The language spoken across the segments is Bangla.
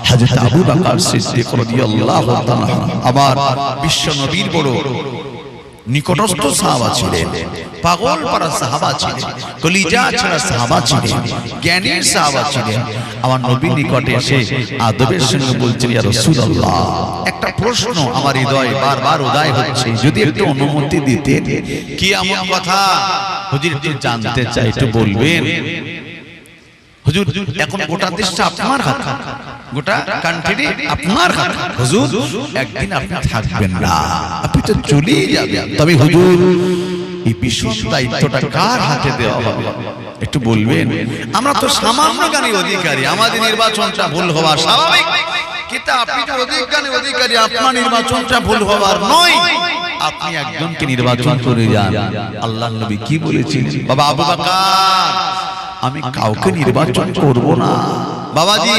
হযরত আবু বকর সিদ্দিক রাদিয়াল্লাহু তাআলা আবার বিশ্ব নবীর বড় নিকটস্থ সাহাবা ছিলেন, পাগল পারা সাহাবা ছিলেন, কলিজা ছাড়া সাহাবা ছিলেন, জ্ঞানীর সাহাবা ছিলেন। আমার নবীর নিকটে এসে আদবের সঙ্গে বলছেন, ইয়া রাসূলুল্লাহ, একটা প্রশ্ন আমার হৃদয়ে বারবার উদয় হচ্ছে, যদি একটু অনুমতি দিতেন। কি এমন কথা? হুজুর একটু জানতে চাই, একটু বলবেন। হুজুর এখন গোটা দেশটা আপনার হাতে, গোটা কান্ট্রি আপনার হাতে। হুজুর একদিন আপনি থাকবেন না, আপনি তো চলেই যাবেন, তবে হুজুর এই বিশেষ দায়িত্বটা কার হাতে দেওয়া হবে একটু বলবেন। আমরা তো সামান্য জ্ঞানী অধিকারী, আমাদের নির্বাচনটা ভুল হওয়া স্বাভাবিক, কিন্তু আপনি তো অধিকারী অধিকারী, আপনার নির্বাচনটা ভুল হওয়ার নয়। আপনি একজনকে নির্বাচন করে যান। আল্লাহর নবী কি বলেছিলেন? বাবা আবু বকর, আমি কাউকে নির্বাচন করব না। বাবাজি,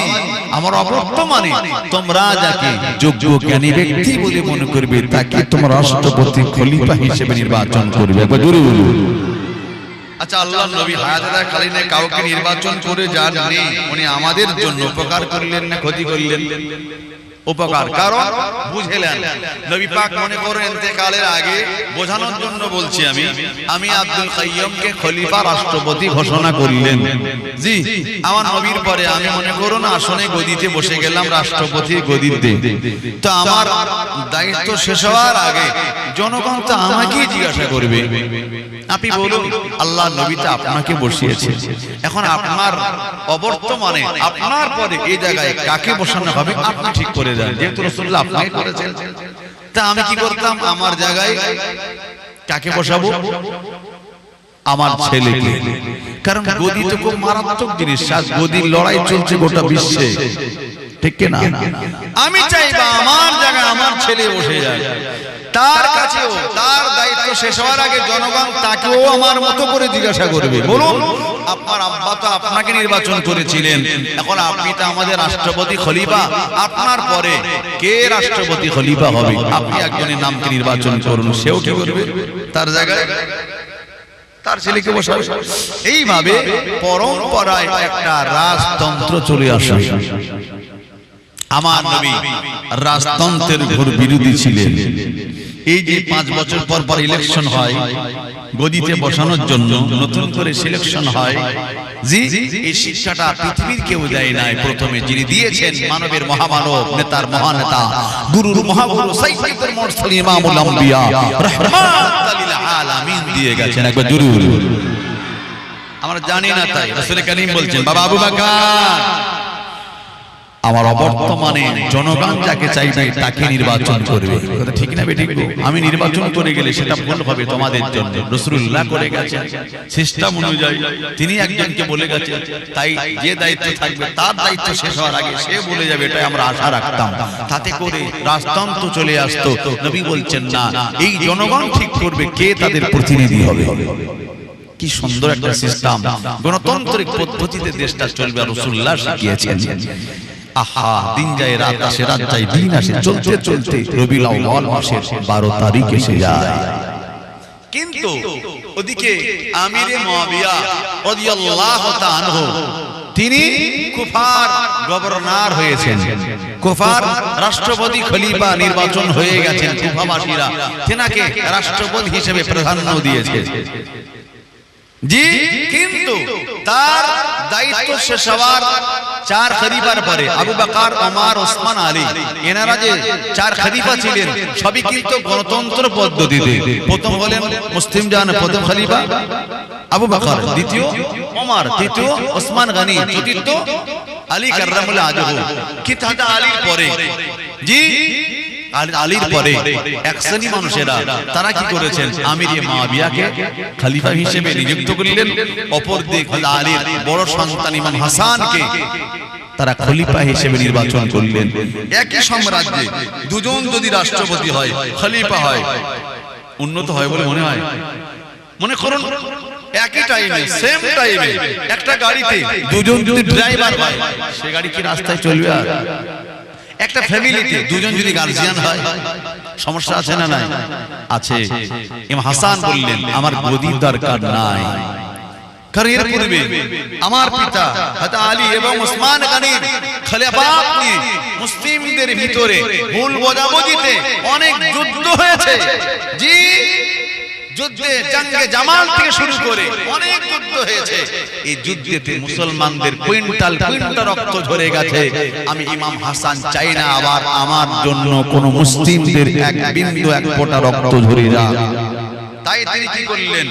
আমার অবর্তমানে তোমরা যাকে যোগ্য জ্ঞানী ব্যক্তি বলে মনে করবে তাকে তোমরা রাষ্ট্রপতি খলিফা হিসেবে নির্বাচন করবে। আচ্ছা, আল্লাহর নবী হায়াতে কাউকে নির্বাচন করে যাননি, উনি আমাদের জন্য উপকার করলেন না ক্ষতি করলেন? উপকার। কারণ বুঝলেন, নবী পাক মনে করেন ইন্তেকালের আগে বোঝানোর জন্য বলছি আমি আব্দুল কাইয়্যুমকে খলিফা রাষ্ট্রপতি ঘোষণা করলেন। জি, আমার নবীর পরে আমি মনে করুন আসনে গদিতে বসে গেলাম, রাষ্ট্রপতির গদিতে। তো আমার দায়িত্ব শেষ হওয়ার আগে জনগণ তো আমাকেই জিজ্ঞাসা করবে, আপনি বলুন আল্লাহর নবী তো আপনাকে বসিয়েছে, এখন আপনার অবর্তমানে আপনার পরে এই জায়গায় কাকে বসানো হবে আপনি ঠিক করে দেন, যেহেতু রাসূলুল্লাহ আপনাকে করেছেন। তা আমি কি করতাম, আমার জায়গায় কাকে বসাবো? আমার ছেলেকে। কারণ গদি তো খুব মারাত্মক জিনিস, গদির লড়াই চলছে গোটা বিশ্বে, ঠিক কি না? আমি চাইবা আমার জায়গায় আমার ছেলে বসে যায়, তার কাছেও তার দায়িত্ব শেষ হওয়ার আগে জনগণ তাকেও আমার মতো করে জিজ্ঞাসা করবে, বলুন আপনার আব্বা তো আপনাকে নির্বাচন করেছিলেন, এখন আপনি তো আমাদের রাষ্ট্রপতি খলিফা, আপনার পরে কে রাষ্ট্রপতি খলিফা হবে? আপনি একজনের নামকে নির্বাচন করুন, সেও কি করবে? তার জায়গায় তার ছেলেকে বসাবে। এইভাবে পরম্পরায় একটা রাজতন্ত্র চলে আসে। আমার নবী রাজতন্ত্রের ঘোর বিরোধী ছিলেন। এই যে 5 বছর পর পর ইলেকশন হয়, গদিতে বসানোর জন্য নতুন করে সিলেকশন হয়, জি এই শিক্ষাটা পৃথিবীর কেউ দেয় নাই। প্রথমে যিনি দিয়েছেন মানবের মহামানব নেতার মহানেতা গুরুর মহাগুরু সাইয়্যিদুল মুরসালিন ইমামুল আম্বিয়া রাহমাতাল লিল আলামিন দিয়ে গেছেন। একবার জরুর আমরা জানি না, তাই রাসূল কারীম বলছেন, বাবা আবু বকর, আমার অবর্তমানে জনগণ যাকে চাইবে তাকে নির্বাচন করবে। কথা ঠিক না বেঠিক? আমি নির্বাচন করে গেলে সেটা ভুল হবে তোমাদের জন্য। রাসূলুল্লাহ করে গেছেন সিস্টেম অনুযায়ী, তিনি একজনকে বলে গেছেন, তাই যে দায়িত্ব থাকবে তার দায়িত্ব শেষ হওয়ার আগে সে বলে যাবে, এটাই আমরা আশা রাখতাম। তাতে করে রাজতন্ত্র চলে আসতো। নবী বলছেন না, এই জনগণ ঠিক করবে কে তাদের প্রতিনিধি হবে। কি সুন্দর একটা সিস্টেম, গণতান্ত্রিক পদ্ধতিতে দেশটা চলবে, রাসূলুল্লাহ শিখিয়েছেন। আহা, দিন যায় রাত আসে, রাত যায় দিন আসে, চলতে চলতে রবিউল আউয়াল মাসের 12 তারিখ এসে যায়। কিন্তু ওদিকে আমিরে মুআবিয়া রাদিয়াল্লাহু তাআলা আনহু তিনি কুফার গভর্নর হয়েছেন, কুফার রাষ্ট্রপতি খলিফা নির্বাচন হয়ে গেছেন। কুফাবাসীরা তেনাকে রাষ্ট্রপতি হিসেবে প্রাধান্য দিয়েছে। জি, কিন্তু তার দায়িত্ব শেষ হওয়ার 4 খলিফার পরে আবু বকর, ওমর, ওসমান, আলী, এনারা যে 4 খলিফা ছিলেন সবই কিন্তু গণতন্ত্র পদ্ধতিতে। প্রথম হলেন মুসলিম জান প্রথম খলিফা আবু বকর, দ্বিতীয় ওমর, তৃতীয় ওসমান গনি, চতুর্থ আলী কাররামুল্লাহ ওয়াজহু। কিন্তু আলীর পরে জি আলীর পরে এক শ্রেণী মানুষেরা তারা কি করেছেন, আমিরে মুআবিয়াকে খলিফা হিসেবে নিযুক্ত করলেন। অপর দিকে আলীর বড় সন্তান ইমাম হাসানকে তারা খলিফা হিসেবে নির্বাচন করলেন। একই সাম্রাজ্যে দুজন যদি রাষ্ট্রপতি হয়, খলিফা হয়, উন্নত হয় বলে মনে হয়? মনে করুন একই টাইমে সেম টাইমে একটা গাড়িতে দুজন যদি ড্রাইভার হয়, সে গাড়ি কি রাস্তায় চলবে? আর একটা ফ্যামিলিতে দুজন যদি গার্জিয়ান হয়, সমস্যা আছে না নাই? আছে। ইমাম হাসান বললেন, আমার গদির দরকার নাই, কারণ এর পূর্বে আমার পিতা হযরত আলী এবং ওসমান গনির খলিফাত নিয়ে মুসলিমদের ভিতরে ভুল বোঝাবুঝিতে অনেক যুদ্ধ হয়েছে। জি, যুদ্ধে জঙ্গে জামাল থেকে শুরু করে অনেক যুদ্ধ হয়েছে। এই যুদ্ধেতে মুসলমানদের কুইন্টাল কুইন্টাল রক্ত ঝরে গেছে। আমি ইমাম হাসান চাই না আবার আমার জন্য কোন মুসলিমদের এক বিন্দু এক ফোঁটা রক্ত ঝরে যাক। তাই তিনি কি করলেন,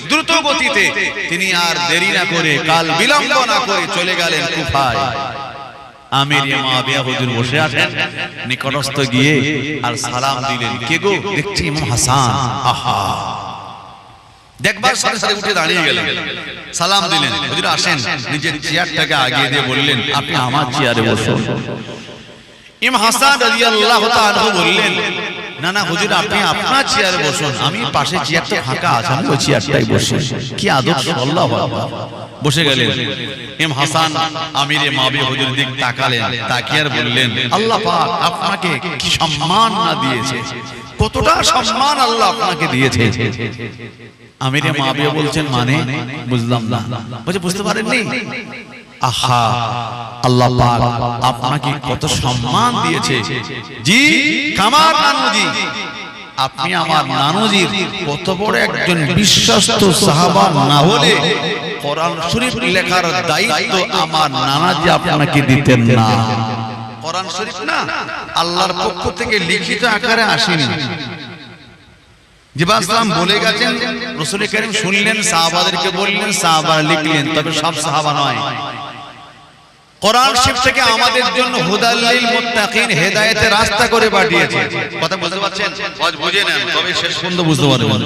দ্রুত গতিতে তিনি আর দেরি না করে কাল বিলম্ব না করে চলে গেলেন কুফায়। আমির মুয়াবিয়া হুজুর বসে আছেন, নিকটস্থ গিয়ে আর সালাম দিলেন। কে গো? দেখছি ইমাম হাসান। আহা, দেখবার সাথে সাথে উঠে দাঁড়িয়ে গেলেন, সালাম দিলেন। হুজুর আসেন। নিজের চেয়ারটাকে আগিয়ে দিয়ে বললেন, আপনি আমার চেয়ারে বসুন। ইমাম হাসান রাদিয়াল্লাহু তাআলা বললেন, না না হুজুর, আপনি আপনার চেয়ারে বসুন, আমি পাশে চেয়ারটা ফাঁকা আছে, আমি ওই চেয়ারটাই বসি। কি আদব! আল্লাহু আকবার। বসে গেলেন। ইমাম হাসান আমিরে মুয়াবিয়া হুজুর দিক তাকালেন, তাকিয়ে বললেন, আল্লাহ পাক আপনাকে কি সম্মান না দিয়েছে, কতটা সম্মান আল্লাহ আপনাকে দিয়েছে। আমিরে মুয়াবিয়া বলছেন, মানে বুঝলাম না। বলছে, বুঝতে পারেননি? আহা, আল্লাহ পাক আপনাকে কত সম্মান দিয়েছে। জি, কামার নানুজি, আপনি আমার নানুজির কত বড় একজন বিশ্বস্ত সাহাবা না হলে কোরআন শরীফ লেখার দায়িত্ব আমার নানাজি আপনাকে দিতেন না। কোরআন শরীফ না আল্লাহর পক্ষ থেকে লিখিত আকারে আসেনি। জিবা ইসলাম বলে গেছেন, রাসূল কারীম শুনলেন, সাহাবাদেরকে বললেন, সাহাবারা লিখলেন, তবে সব সাহাবা নয়। কোরআন শরীফ থেকে আমাদের জন্য হুদাল লিল মুত্তাকিন, হেদায়েতের রাস্তা করে পাঠিয়েছে। কথা বুঝতে পারছেন? আজ বুঝে নেন, তবে শেষ পর্যন্ত বুঝতে পারবেন।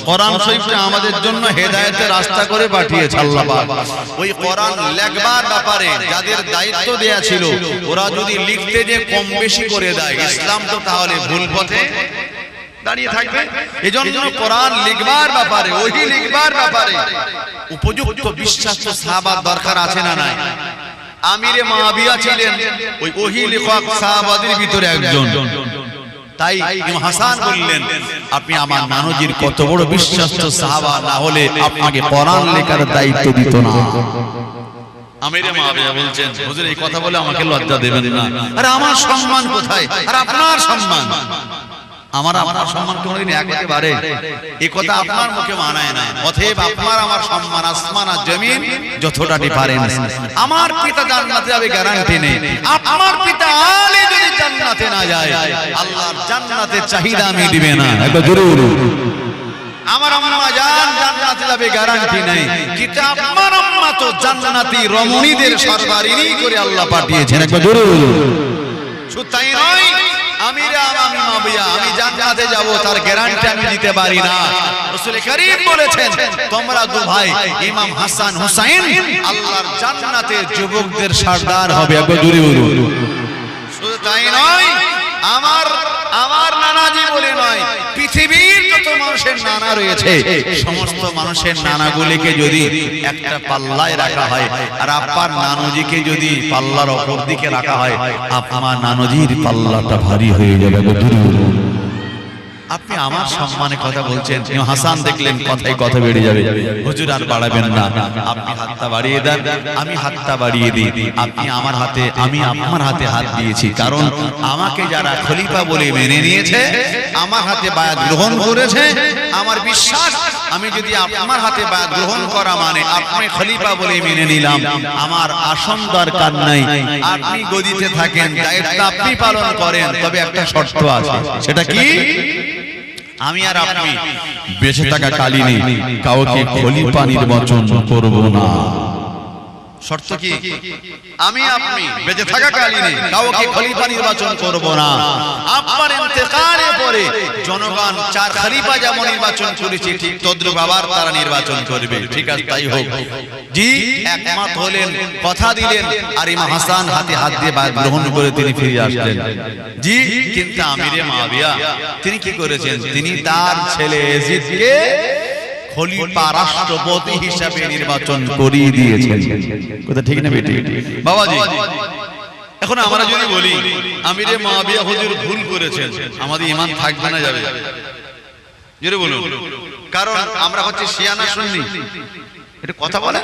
কোরআন শরীফটা আমাদের জন্য হেদায়েতের রাস্তা করে পাঠিয়েছে আল্লাহ পাক। ওই কোরআন লেখবার ব্যাপারে যাদের দায়িত্ব দেয়া ছিল, ওরা যদি লিখতে যে কম বেশি করে দেয়, ইসলাম তো তাহলে ভুল পথে দাঁড়িয়ে থাকবে। এজন্য কোরআন লিখবার ব্যাপারে, ওহী লিখবার ব্যাপারে উপযুক্ত বিশ্বাস্ত সাহাবা দরকার আছে না নাই? আমিরে মুয়াবিয়া ছিলেন ওই ওহী লেখক সাহাবাদের ভিতরে একজন। তাই ইমাম হাসান বললেন, আপনি আমার নানুজির কত বড় বিশ্বাস্ত সাহাবা না হলে আপনাকে কোরআন লেখার দায়িত্ব দিত না। আমিরে মুয়াবিয়া বলছেন, হুজুর এই কথা বলে আমাকে লজ্জা দেবেন না। আরে আমার সম্মান কোথায় আর আপনার সম্মান? আপনার সম্মান কোনদিন এক হতে পারে? এই কথা আপনার মুখে মানায় না। অতএব আপনার আমার সম্মান আসমান আর জমিন যতটা ডিফারেন্স। আমার পিতা জান্নাতে যাবে গ্যারান্টি নেই, আমার পিতা আলী যদি জান্নাতে না যায়, আল্লাহর জান্নাতের চাহিদা আমি দিবে না। একবার জোরে বলুন। আমার আম্মা জান জান্নাতে যাবে গ্যারান্টি নেই, কিন্তু আমার আম্মা তো জান্নাতি রমণীদের সরদারিনী করে আল্লাহ পাঠিয়েছেন। একবার জোরে বলুন। শুধু তাই নয়, আমি জান্নাতে যাব তার গ্যারান্টি আমি দিতে পারি না। রাসূল কারীম বলেছেন, তোমরা দু ভাই ইমাম হাসান হুসাইন আল্লাহর জান্নাতের যুবকদের সরদার হবে। একবার জোরে বলুন। শুধু তাই নয়, আমার নানাজি বলে নয়, পৃথিবীর যত মানুষের নানা রয়েছে, সমস্ত মানুষের নানাগুলিকে যদি একটা পাল্লায় রাখা হয় আর আপনার নানুজিকে যদি পাল্লার অপর দিকে রাখা হয়, আপনার নানুজির পাল্লাটা ভারী হয়ে যাবে। আপনি আমার সম্মানে কথা বলছেন, হাসান দেখলেন কথাই কথা বেড়ে যাবে। হুজুর আর বাড়াবেন না, আপনি হাতটা বাড়িয়ে দেন, আমি হাতটা বাড়িয়ে দিই। আপনি আমার হাতে, আমি আপনার হাতে হাত দিয়েছি, কারণ আমাকে যারা খলিফা বলে মেনে নিয়েছে, আমার হাতে বায়াত গ্রহণ করেছে, আমার বিশ্বাস আমি যদি আপনার হাতে বায়াত গ্রহণ করা মানে আপনি খলিফা বলে মেনে নিলাম, আমার আসন দরকার নাই। আপনি গদিতে থাকেন, দায়িত্ব আপনি পালন করেন, তবে একটা শর্ত আছে। সেটা কি? আমি আর আপনি বেঁচে থাকা কালীনে কাউকে খলিফা নির্বাচন করব না। শর্ত কি? আমি আপনি বেঁচে থাকা কালীনে কাউকে খলিফা নির্বাচন করব না। আপনার ইন্তেকালের পরে জনগণ চার খলিফা যেমন নির্বাচন করেছে, ঠিক তদ্রুপ আবার তারা নির্বাচন করবে। ঠিক আছে, তাই হোক। জি, একমত হলেন, কথা দিলেন, আর ইমাম হাসান হাতে হাত দিয়ে বায়াত গ্রহণ করে তিনি ফিরে আসলেন। জি, কিন্তু আমিরে মুয়াবিয়া তিনি কি করেছেন? তিনি তার ছেলে ইয়াজিদকে খলিফা রাষ্ট্রপতি হিসেবে নির্বাচন করিয়ে দিয়েছেন। কথা ঠিক না বেটি? বাবাজি, এখন আমরা যদি বলি আমিরে মুয়াবিয়া হুজুর ভুল করেছেন, আমাদের ঈমান থাকবে না যাবে? জোরে বলুন। কারণ আমরা হচ্ছে শিয়া না সুন্নি? এটা কথা বলে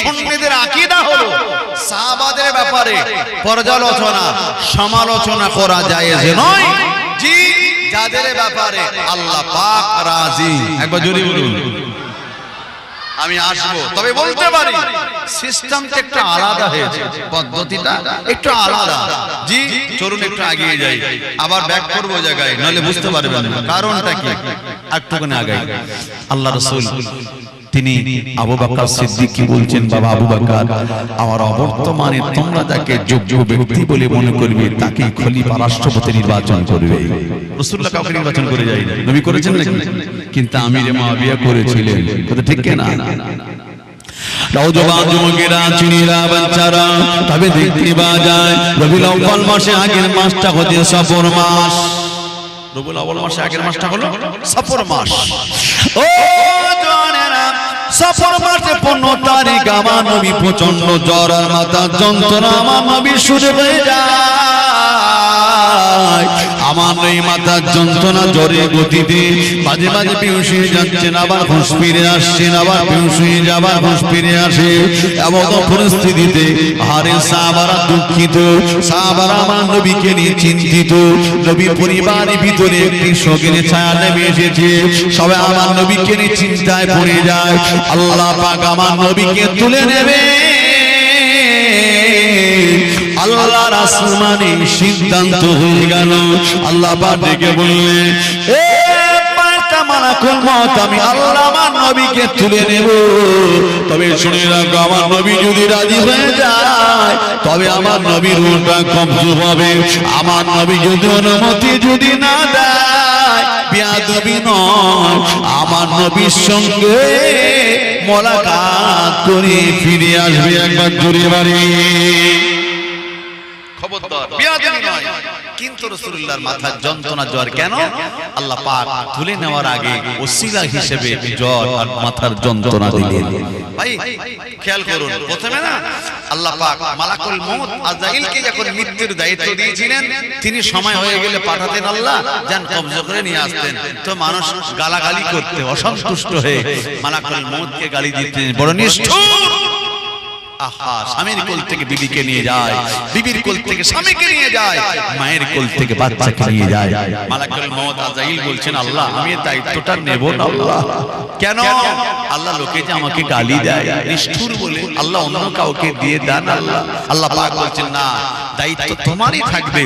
সুন্নিদের আকীদা হলো সাহাবাদের ব্যাপারে পর্যালোচনা সমালোচনা করা জায়েজ নয়, জি যাদের ব্যাপারে আল্লাহ পাক রাজি। একবার জোরে বলুন। আমি আসবো, তবে বলতে পারি সিস্টেমটা একটু আলাদা হয়েছে, পদ্ধতিটা একটু আলাদা। জি চলুন একটু এগিয়ে যাই, আবার ব্যাক করবো জায়গায়, নাহলে বুঝতে পারবেন না কারণটা কি। একটুখানি আগে আল্লাহ রাসূল তিনি আবু বকর সিদ্দিক কি বলছেন, বাবা আবু বকর, আমার অবর্তমানে তোমরা যাকে যোগ্য ব্যক্তি বলে মনে করবে তাকে খলিফা রাষ্ট্রপতি নির্বাচন করবে। রাসূলুল্লাহ কাউকে নির্বাচন করে যায় না, নবী করেছেন নাকি? কিন্তু আমির মুআবিয়া করেছিলেন, কথা ঠিক কি না? নওজওয়ান যুবকেরা, চিনিরা, বাচ্চারা, তবে দেখতে পাওয়া যায় রবিউল আউয়াল মাসে আগের মাসটা হচ্ছে সফর মাস। রবিউল আউয়াল মাসে আগের মাসটা হলো সফর মাস। ও জওয়ানেরা, সফর মাসে 15 তারিখ আমার নবী প্রচন্ড জ্বর আর মাথার যন্ত্রণা আমার নবী শুরু হয়ে যায়। আমার এই মাথার যন্ত্রণা জ্বরের গতিতে মাঝে মাঝে বেহুশ হয়ে যাচ্ছেন, আবার হুঁশ ফিরে আসছেন, আবার বেহুশ হয়ে যাবার হুঁশ ফিরে আসে। এমন পরিস্থিতিতে আরে সাহাবারা দুঃখিত, সাহাবারা আমার নবীকে নিয়ে চিন্তিত। নবী পরিবারের ভিতরে একটি শোকের ছায়া নেমে এসেছে, সবাই আমার নবীকে নিয়ে চিন্তায় পড়ে যায়। আল্লাহ পাক আমার নবীকে তুলে নেবে। আল্লাহর আসমানে সিদ্ধান্ত হয়ে গেল। আল্লাহ পাক ডেকে বললেন, এ পাঁচটা মালাকুল মউত, আমি আল্লাহ আমার নবীকে তুলে নেব। তবে শুনে রাখো, আমার নবী যদি রাজি হয়ে যায় তবে আমার নবীর রূহটা কবজ হবে। আমার নবী যদি অনুমতি যদি না দেয়, বেয়াদবি নয়, আমার নবীর সঙ্গে মোলাকাত করে ফিরে আসবে। একবার জোরে বাড়ি খবরদার, বেয়াদবি নয়। কিন্তু রাসূলুল্লাহর মাথার যন্ত্রণা জ্বর কেন? আল্লাহ পাক তুলে নেওয়ার আগে ওসিলা হিসেবে জ্বর আর মাথার যন্ত্রণা দিলেন। ভাই খেয়াল করুন, প্রথমে না আল্লাহ পাক মালাকুল মউত আজরাইলকে যখন মৃত্যুর দায়িত্ব দিয়েছিলেন, তিনি সময় হয়ে গেলে পাঠাতেন আল্লাহ যান কবজ করে নিয়ে আসতেন। তো মানুষ গালাগালি করতে অসন্তুষ্ট হয়ে মালাকুল মউতকে গালি দিতেন, বড় নিষ্ঠুর। আহা, স্বামীর কোল থেকে বিবিকে নিয়ে যায়, বিবির কোল থেকে স্বামীকে নিয়ে যায়, মায়ের কোল থেকে বাচ্চাকে নিয়ে যায়। মালাকুল মউত আজরাইল বলছেন, আল্লাহ আমি এই দায়িত্বটা নেব না। আল্লাহ কেন? আল্লাহ লোকে যে আমাকে গালি দেয় নিষ্ঠুর বলে, আল্লাহ অন্য কাউকে দিয়ে দেন। আল্লাহ আল্লাহ পাক বলছেন, না, দায়িত্ব তোমারই থাকবে,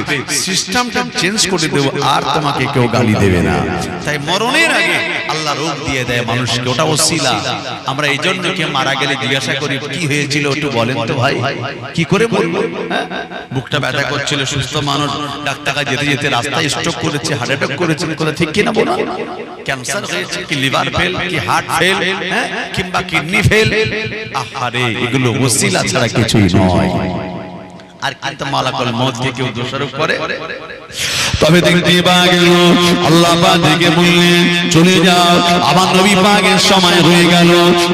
সিস্টেমটা চেঞ্জ করে দেব, আর তোমাকে কেউ গালি দেবে না। তাই মরণের আগে আল্লাহ রূপ দিয়ে দেয় মানুষকে, ওটা ওসিলা। আমরা এই জন্য কে মারা গেলে জিজ্ঞাসা করি কি হয়েছিল, একটু বলেন তো ভাই, কি করে বলবো? বুকটা ব্যথা করছিল, সুস্থ মানুষ, ডাক্তার যেতে যেতে রাস্তায় স্ট্রোক করেছে, হার্ট অ্যাটাক করেছে, কথা ঠিক কিনা বলো? ক্যান্সার হয়েছে, কি লিভার ফেল, কি হার্ট ফেল, কিংবা কিডনি ফেল। আহারে, এগুলো ওসিলা ছাড়া কিছুই নয়। আর কিন্তু মালাকুল মউতকে কেউ দোষারোপ করে। তবে দেখতে পাওয়া গেল আল্লাহ পাক ডেকে বললেন, চলে যাও। আমার নবী পাকের সময় হয়ে গেল।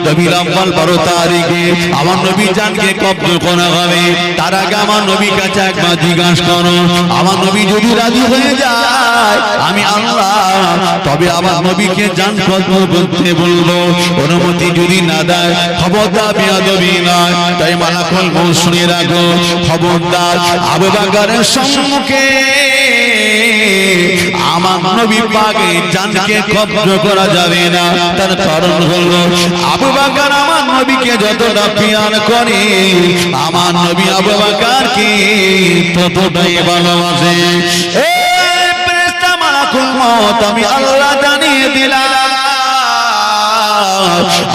রবিউল আউয়াল 12 তারিখে আমার নবী জানকে কবজ করা হবে। তার আগে আমার নবীর কাছে একবার জিজ্ঞাসা করো, আমার নবী যদি রাজি হয়ে যায় আমি আল্লাহ তবে আমার নবীকে জান কবজ করতে বলবো। অনুমতি যদি না দেয় খবরদার বেয়াদবি নয়। তাই মালাকুল মউত শুনে রাখো, খবরদার আবু বকরের সম্মুখে আমার নবী পাকের জানকে কবজ করা যাবে না। তার কারণ হলো আবু বকর আমার নবীকে যতটা প্রিয় করে, আমার নবী আবু বকরকে ততটাই ভালোবাসে। এই ফেরেশতা মালাকুল মউত আমি আল্লাহ জানিয়ে দিলাম,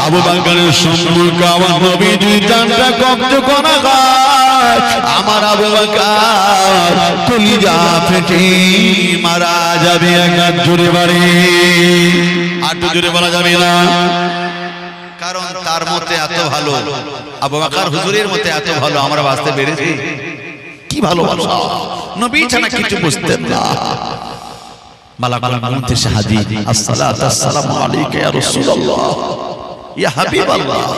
আবু বকরের সম্মুখে আমার নবী যদি জানটা কবজ করা হয়, আমার আবু বকর কলিজা ফেটে মারা যাবে। একবার জোরে বাড়ি, আর জোরে বলা যাবে না, কারণ তার মতে এত ভালো, আবু বকর হুজুরের মতে এত ভালো আমরা বাঁচতে পেরেছি। কি ভালোবাসা, নবী ছাড়া কিছু বুঝতেন না। মালাকুল মউত এসে হাজির, আসসালাতু আসসালামু আলাইকা ইয়া রাসূলুল্লাহ, ইয়া হাবিবাল্লাহ,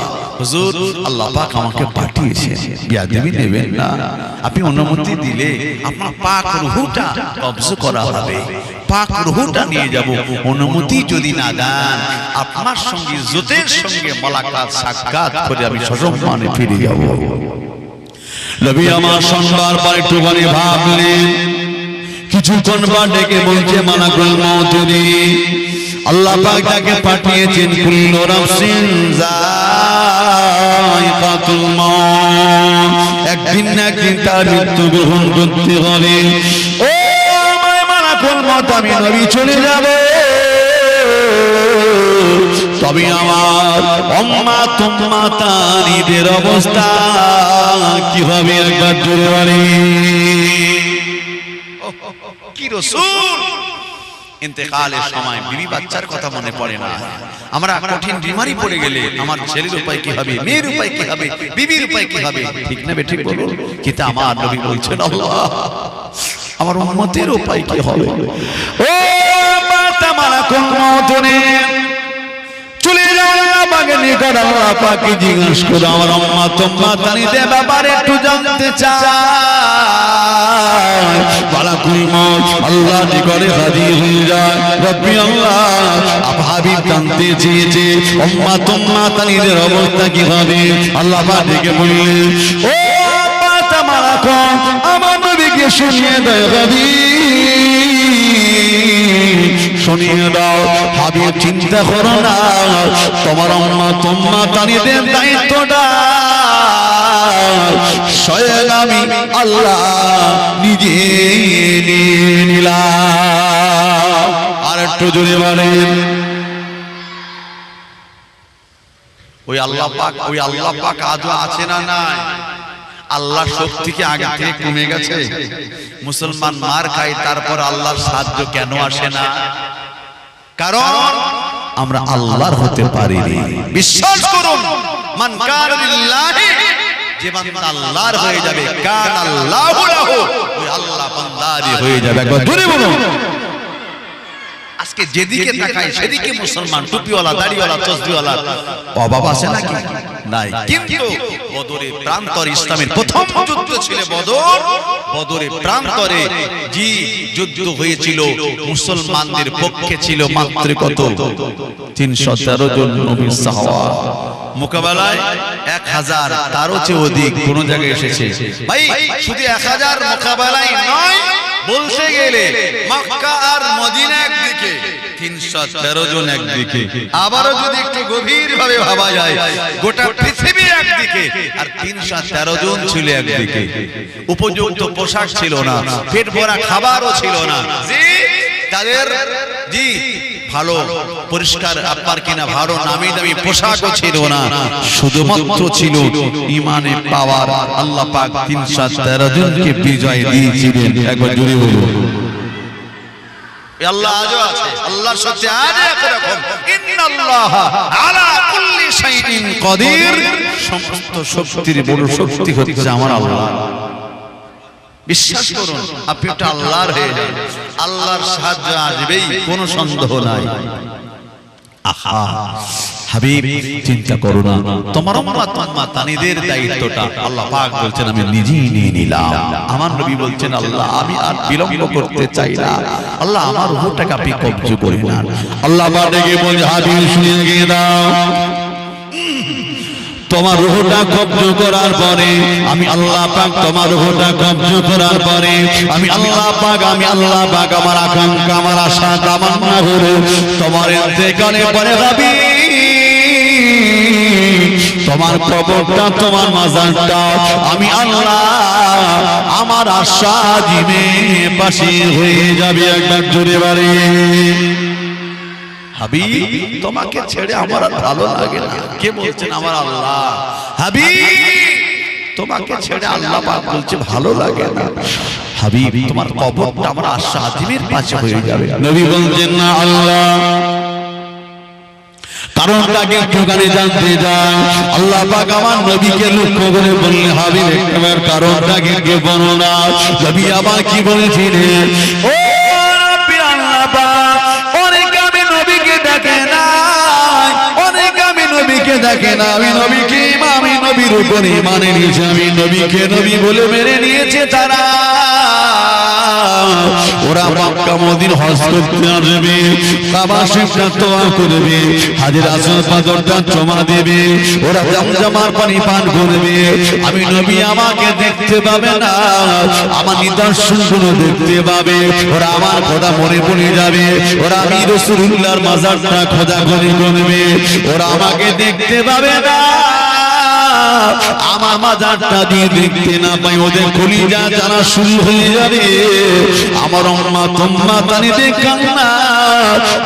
হুজুর আল্লাহ পাক আমাকে পাঠিয়েছেন, বেয়াদবি নেবেন না, আপনি অনুমতি দিলে আপনার পাক রূহটা কবজ করা হবে, পাক রূহটা নিয়ে যাব, অনুমতি যদি না দেন আপনার সঙ্গে ইজ্জতের সঙ্গে মোলাকাত সাক্ষাৎ করে আমি সসম্মানে ফিরে যাব। নবী আমার শুনবার পর একটুখানি ভাবলেন, কিছুক্ষণ পর ডেকে বলছে মালাকুল মউত আল্লাহ পাক তাকে পাঠিয়েছেন কুল্লু নাফসিন যায়িকাতুল মউত, একদিন না একদিন তার মৃত্যু গ্রহণ করতে হবে। ও আমার মালাকুল মউত, আমি নবী চলে যাব, তবে আমার উম্মাত উম্মাতানিদের অবস্থা কি হবে একবার জোরে বলেন। কি রাসূল ইন্তেকালের সময় বিবি বাচ্চার কথা মনে পড়ে না, আমরা কঠিন বিমারি পড়ে গেলে আমার ছেলের উপায় কি হবে, মেয়ের উপায় কি হবে, বিবির উপায় কি হবে, ঠিক না বেঠিক বলুন? কিন্তু আমার নবী বলছেন আল্লাহ আমার উম্মতের উপায় কি হবে। ও মাতা মালাকুল মউত চলে যাও আল্লাহ পাকের নিকট, আল্লাহ পাককে জিজ্ঞাসা করো আমার উম্মত উম্মাতানিদের ব্যাপারে একটু জানতে চাই। মালাকুল মউত আল্লাহ নিকটে হাজির হয়ে যায়, রব্বি আল্লাহ হাবিব জানতে চেয়েছে উম্মত উম্মাতানিদের অবস্থা কি হবে। আল্লাহ পাক ডেকে বললেন, ও মাতা মালাকুল আমার নবীকে শুনিয়ে দাও, হাবিব শুনিয়ে দাও, হাবিব চিন্তা করো না, তোমার উম্মত উম্মাতানিদের দায়িত্বটা স্বয়ং আমি আল্লাহ নিজে নিয়ে নিলাম। আর একটু জোরে বলেন, ওই আল্লাহ পাক আজও আছে না নাই? আল্লাহর শক্তি কি আগে থেকে কমে গেছে? মুসলমান মার খায়, তারপর আল্লাহর সাহায্য কেন আসে না? কারণ আমরা আল্লাহর হতে পারিনি। বিশ্বাস করুন, মান কানা লিল্লাহি, যে বান্দা আল্লাহর হয়ে যাবে, কান আল্লাহু লাহু, ওই আল্লাহ বান্দারই হয়ে যাবে। একবার জোরে বলুন। আজকে যেদিকে তাকাই সেদিকে মুসলমান, টুপিওয়ালা, দাড়িওয়ালা, তসবিওয়ালা অভাব আছে নাকি? নাই। কিন্তু বদরের প্রান্তরে ইসলামের প্রথম যুদ্ধ ছিল বদর, বদরের প্রান্তরে জি যুদ্ধ হয়েছিল, মুসলমানদের পক্ষে ছিল মাত্র কত? 313 জন নবীর সাহাবা, মোকাবেলায় 1000 তারও চেয়ে অধিক কোন জায়গায় এসেছে। ভাই শুধু 1000 মোকাবেলায় নয়, বলতে গেলে মক্কা আর মদিনা একদিকে, 313 জন একদিকে, আবারও যদি একটু গভীর ভাবে ভাবা যায় গোটা পৃথিবী একদিকে, আর 313 জন ছিল একদিকে। উপযুক্ত পোশাক ছিল না, পেট ভরা খাবারও ছিল না, জি তাদের জি ভালো পরিষ্কার আপনার কিনা ভালো নামি দামি পোশাকও ছিল না, শুধুমাত্র ছিল ইমানে পাওয়ার। আল্লাহ পাক 313 জনকে বিজয় দিয়েছিলেন। একবার জোরে বলুন, আল্লাহ আজও আছে, আল্লাহর শক্তি আজও একরকম। ইন্নাল্লাহা আলা কুল্লি শাইইন কাদির, সমস্ত শক্তির বড় শক্তি হচ্ছে আমার আল্লাহ। বিশ্বাস করুন, আপনি একটা আল্লাহর হয়ে যান, আল্লাহর সাহায্য আসবেই, কোনো সন্দেহ নাই। আহা হাবিব চিন্তা করো না, তোমার উম্মত উম্মাতানিদের দায়িত্বটা আল্লাহ পাক বলছেন আমি নিজেই নিয়ে নিলাম। আমার নবী বলছেন আল্লাহ আমি আর বিলম্ব করতে চাই না, আল্লাহ আমার রূহটাকে আপনি কবজ করে নেন। আল্লাহ পাক ডেকে বলে হাবিব শুনিয়ে গিয়ে দাও, তোমার রূহটা কবজ করার পরে আমি আল্লাহ পাক, তোমার রূহটা কবজ করার পরে আমি আল্লাহ পাক আমার আকাঙ্ক্ষা, আমার আশা তামান্না হলো তোমার ইন্তেকালের পরে ভাবি তোমার কবরটা, তোমার মাজারটা আমি আল্লাহ আমার আশা জিমে পাশে হয়ে যাবে। একবার জোরে বাড়ি হাবিব তোমাকে ছেড়ে আমার আর ভালো লাগে না। কে বলছেন? আমার আল্লাহ। হাবিব তোমাকে ছেড়ে আল্লাহ পাক বলছে ভালো লাগে না। হাবিব তোমার কবরটা আমার আশা আজিমের পাশে হয়ে যাবে। নবী বলছেন না আল্লাহ কারণটাকে একটুখানি জানতে যান। আল্লাহ পাক আমার নবীকে লক্ষ্য করে বললেন হাবিব একবার কারণটাকে কে বলো না। নবী আবার কি বলেছিলেন? ও নবী আল্লাহ পাক অনেক আমি নবীকে ডাকে না, অনেক আমি নবী নবীকে দেখে না, আমি নবীকে আমি নবীর উপরে মানে নিয়েছে, আমি নবীকে নবী বলে মেনে নিয়েছে তারা। ওরা মক্কা মদিনা হজ করতে আসবে, কাবা শরীফটা তোয়া করবে, হাজের আসওয়াদ পাথরটা চুমা দেবে, ওরা জমজমার পানি পান করবে। আমি নবী আমাকে দেখতে পাবে না, আমার নিদর্শনগুলো দেখতে পাবে, ওরা আমার কথা মনে পড়ে যাবে, ওরা আমি রাসূলুল্লাহর মাজারটা খোঁজাখুঁজি করবে, ওরা আমাকে দেখতে পাবে না, আমার মাজারটা দিয়ে দেখতে না পাই, ওদের কলিজা জ্বালা শুরু হয়ে যাবে। আমার উম্মত উম্মাতানিতে কান্না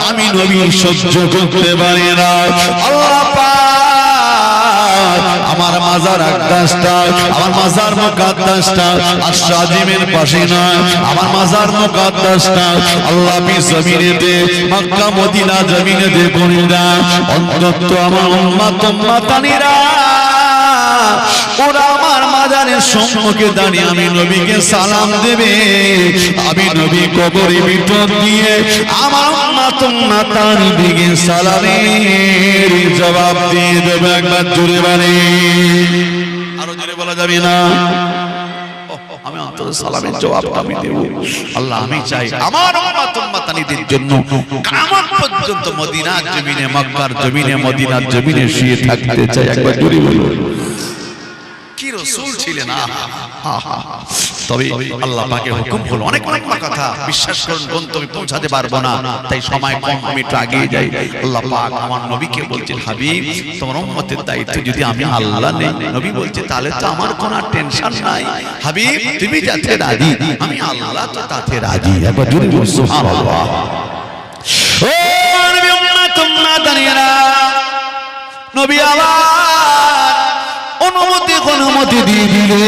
আমি নবী সহ্য করতে পারি না। আল্লাহ পাক আমার মাজার আকদাসটা, আমার মাজার মুকাদ্দাসটা আর শাদিমের পাশে নয়, আমার মাজার মুকাদ্দাসটা আল্লাহ বি জমিনেতে মক্কা মদিনা জমিনেতে করে দাও। অন্তত আমার উম্মত উম্মাতানিরা ওরা আমার মাজারের সম্মুখে দাঁড়িয়ে আমি নবীকে সালাম দেবে, আমি নবী কবরে ভিতর দিয়ে আমার উম্মত উম্মাতানি দিকে সালামের জবাব দিয়ে দেবে। একবার জোরে বলে, আরো জোরে বলা যাবে না? আমি অন্তত সালামের জবাবটা আমি দেব। আল্লাহ আমি চাই আমার উম্মত উম্মাতানিদের জন্য কিয়ামত পর্যন্ত মদিনার জমিনে, মক্কার জমিনে, মদিনার জমিনে শুয়ে থাকতে চাই। একবার জোরে বলো। কি রাসূল ছিলেন! তবে আল্লাহ পাকের হুকুম হলো, অনেক অনেক কথা বিশ্বাস করুন গন্তব্যে পৌঁছাতে পারবো না, তাই সময় কম, আমি একটু আগিয়ে যাই। আল্লাহ পাক আমার নবীকে বলছেন, হাবিব তোমার উম্মতের দায়িত্ব যদি আমি আল্লাহ নেই, নবী বলছে তাহলে তো আমার কোনো টেনশন নাই, হাবিব তুমি যাতে রাজি আমি আল্লাহ তো তাতে রাজি। একবার জোরে বলুন সুবহানাল্লাহ। ও নবী উম্মত উম্মাতানিরা, নবী আমার অনুমতি দিয়ে দিলে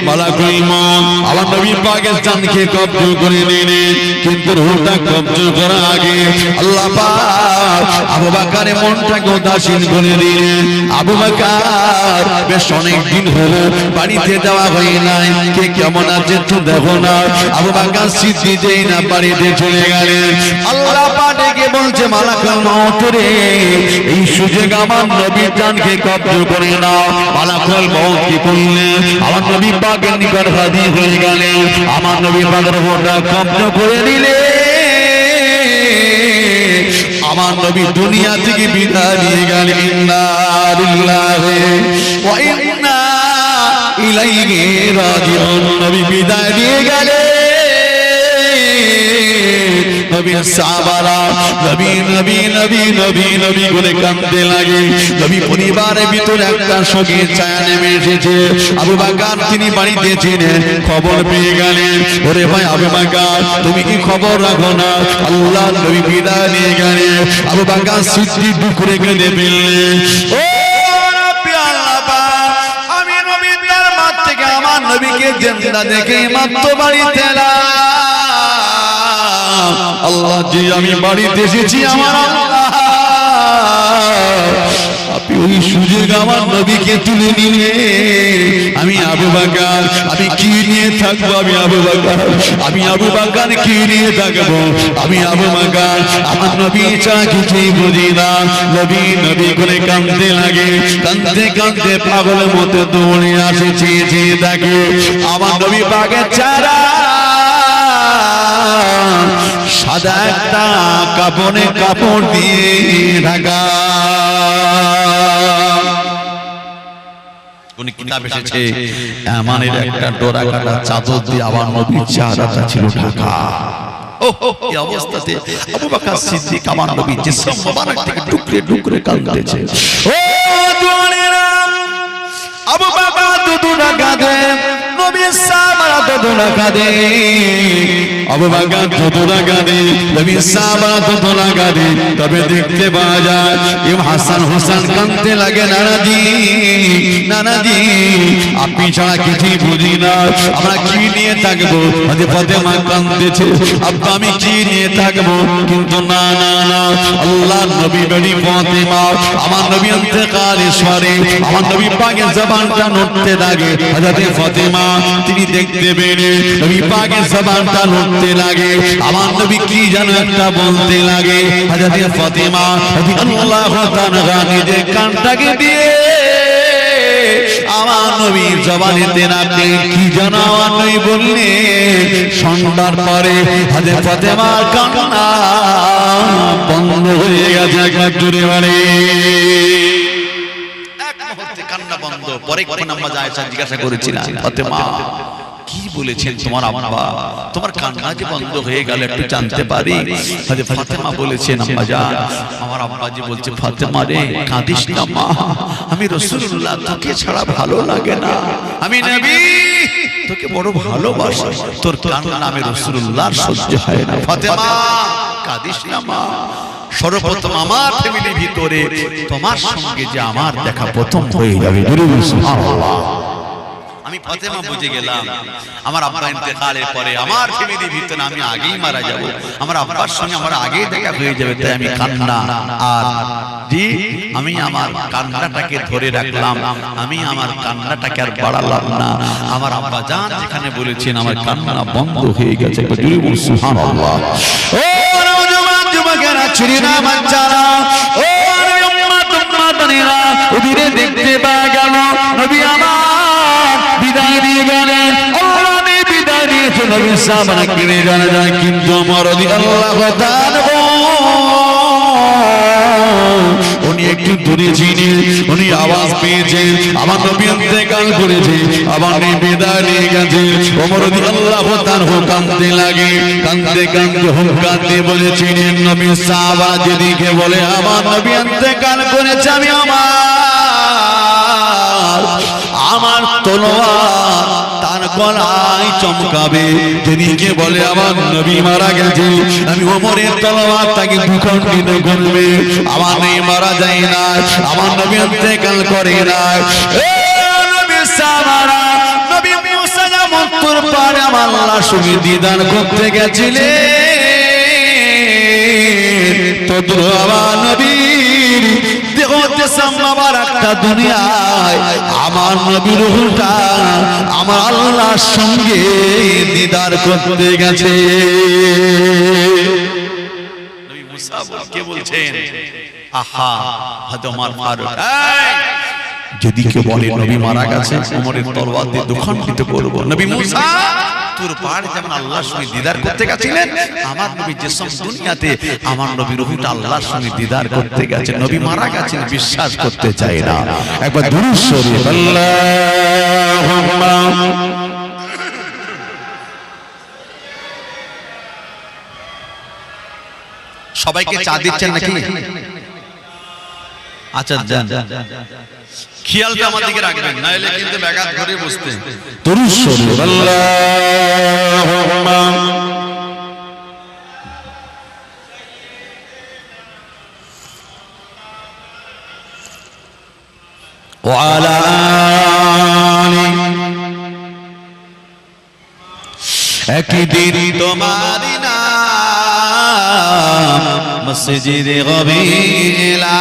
মালাকুল মউত আমার নবী পাকিস্তানকে কব্জা করে নিলেন, কিন্তু রূহটা কব্জা করার আগে আল্লাহ পাক আবু বকরের মনটাকে উদাসীন করে দিলেন। আবু বকর বেশ অনেক দিন হলো বাড়িতে যাওয়া হয় নাই, কে কেমন আছে তো দেখো না। আবু বকর সিদ্দিক যেই না বাড়িতে চলে গেলেন, আল্লাহ পাক ডেকে বলছে, মালাকুল মউত রে এই সুযোগ আমার নবীর জানকে কব্জা করে নাও। মালাকুল মউত কি করলেন? আমার নবী পাকের নিকট হাজির হয়ে গেলেন, আমার নবী পাকের রূহটা কব্জা করে নিলেন, আমার নবী দুনিয়া থেকে বিদায় নিয়ে গেলেন। ইন্না লিল্লাহি ওয়া ইন্না ইলাইহি রাজিউন। নবী বিদায় দিয়ে গেলেন, নবীর সাহাবারা নবী নবী নবী নবী নবী বলে কাঁদতে লাগে। নবী পরিবারের ভিতরে একটা শোকের ছায়া নেমে এসেছে। আবু বকর তিনি বাড়িতে ছিলেন, খবর পেয়ে গেলেন, ওরে ভাই আবু বকর তুমি কি খবর রাখো না? আল্লাহ নবী বিদায় নিয়ে গেলেন। আবু বকর সিদ্দিক দুঃখে কেঁদে ফেললেন, ও নবী আল্লাহ পাক আমি নবীর দরবার থেকে আমার নবীকে জিন্দা দেখে মাত্র বাড়িতে আল্লাহ জি আমি বাড়িতে এসেছি, আমার আল্লাহ আপনি ওই সুযোগ আমার নবীকে তুলে নিলে আমি আবু বকর আমি কি নিয়ে থাকবো? আমি আবু বকর কি নিয়ে থাকবো? আমি আবু বকর আমার নবী ছাড়া কিছুই বুঝি না। নবী নবী করে কাঁদতে লাগে, কাঁদতে কাঁদতে পাগলের মতো দৌড়ে আসেছি যে দেখে আমার নবী পাকের ছাড়া সাদা একটা কাপড় দিয়ে ঢাকা। কোন কিতাব এসেছে এমনের একটা ডোরা কাটা চাদর দিয়ে আমার নবীর চেহারাটা ছিল ঢাকা। এই অবস্থাতে আবু বকর সিদ্দিক আমার নবীর জিসম মোবারক থেকে টুকরে টুকরে কাঁদতেছে। ও দুনিয়া আবু বকর দুদুনা কাঁদে, নবীর সাহাবারা দুদুনা কাঁদে, আবু বকর দুদুনা কাঁদে, নবীর সাহাবারা দুদুনা কাঁদে। তবে দেখতে পাওয়া যায় ইমাম হাসান হোসেন কাঁদতে লাগে, নানাজি নানাজি আপনি ছাড়া কিছুই বুঝি না, আমরা কি নিয়ে থাকবো? হযরত ফাতেমা কাঁদতেছে, আব্বা আমি কি নিয়ে থাকবো? কিন্তু না না না, আল্লাহ নবী বলি ফাতেমা আমার নবী ইন্তেকালের পরে আমার নবী পাকের জবানটা নড়তে লাগে। হযরত ফাতেমা তিনি দেখতে পেলেন নবী পাকের জবানটা নড়তে লাগে, আমার নবী কি যেন একটা বলতে লাগে। হযরত ফাতেমা রাদিয়াল্লাহু তাআলা নিজের কানটাকে দিয়ে আমার নবীর জবানেতে রাখতে কি যেন আমার নবী বললেন। সন্ধ্যার পরে হযরত ফাতেমার কান্না বন্ধ হয়ে গেছে। একবার জোরে বলে কান্না বন্ধ। পরে কোন আম্মা আয়েশা জিজ্ঞাসা করেছিলেন, ফাতেমা কি বলেছেন তোমার আব্বা, তোমার কান্না যে বন্ধ হয়ে গেল একটু জানতে পারি? হযরত ফাতেমা বলেছেন, আম্মা জান আমার আব্বা জি বলছে, ফাতেমা রে কাঁদিস না মা, আমি রাসূলুল্লাহ তোকে ছাড়া ভালো লাগে না, আমি নবী তোকে বড় ভালোবাসি, তোর কান্না আমি রাসূলুল্লাহর সহ্য হয় না। ফাতেমা কাঁদিস না মা, সর্বপ্রথম আমার ফ্যামিলির ভিতরে তোমার সঙ্গে যে আমার দেখা প্রথম হয়ে যাবে। সুবহানাল্লাহ। আমি ফাতেমা বুঝে গেলাম আমার আব্বা ইন্তেকালের পরে আমার ফ্যামিলির ভিতরে আমি আগেই মারা যাব, আমার আব্বার সঙ্গে আমার আগেই দেখা হয়ে যাবে, তাই আমি কান্না আর জি আমি আমার কান্নাটাকে ধরে রাখলাম, আমি আমার কান্নাটাকে আর বাড়ালাম না। আমার আব্বা জান যেখানে বলেছেন আমার কান্না বন্ধ হয়ে গেছে। সুবহানাল্লাহ। ও নওজোয়ান যুবকেরা, ছেলেরা, বাচ্চারা, ও উম্মতেরা, ওদিকে দেখতে পাওয়া গেল নবী আমার বিদায় নিয়ে গেলেন। আল্লাহ নবী বিদায় নিয়েছেন, নবী সাহাবারা কিনে জানা যায়, কিন্তু আমার রাদিয়াল্লাহু তাআলা উনি একটু দূরে ছিলেন, উনি আওয়াজ পেয়েছেন আমার নবী ইন্তেকাল করেছে, আমার নবী বিদায় নিয়ে গেছে। ওমর রাদিয়াল্লাহু তাআলা কাঁদতে লাগে, কাঁদতে কাঁদতে হুঙ্কারতে বলেছিলেন, নবী সাহাবা যেদিকে বলে আমার নবী ইন্তেকাল করেছে, আমি আমার তলোয়ার তার গলায় চমকাবে। যেদিকে বলে আমার নবী মারা গেছে, আমি ওমরের তলোয়ার তাকে ভূখণ্ডিত করবে। আমার নবী মারা যায় না, আমার নবী ইন্তেকাল করে না। নবী সাহাবারা নবী মুসা যেমন তোর পারে আমার আল্লাহর সঙ্গে দিদার করতে গেছিলেন, তদ্রু আমার নবীর দেহতে সামাবার একটা দুনিয়ায় আমার নবীর রূহটা আমার আল্লাহর সঙ্গে দিদার করতে গেছে। নবী মুসা কে বলছেন, আহা হযরত ওমর ফারুক, যদি কেউ বলে নবী মারা গেছে, ওমরের তরবার দিয়ে দুখণ্ডিত করব। নবী মুসা তোর পাড়ে যেমন আল্লাহর সঙ্গে দিদার করতে গেছিলেন, আমার নবী যে সব দুনিয়াতে আমার নবী রূহটা আল্লাহর সঙ্গে দিদার করতে গেছে, নবী মারা গেছেন বিশ্বাস করতে চাই না। একবার দুরূদ শরীফ আল্লাহুম্মা সবাইকে চা দিচ্ছেন নাকি? আচ্ছা যান, খেয়ালটা আমার দিকে রাখবেন, নাইলে কিন্তু ব্যাঘাত ধরে বসতে। দুরূদ শরীফ আল্লাহুম্মা ওয়া আলা আলি। একদিন তোমার নাম মসজিদে গবিলা,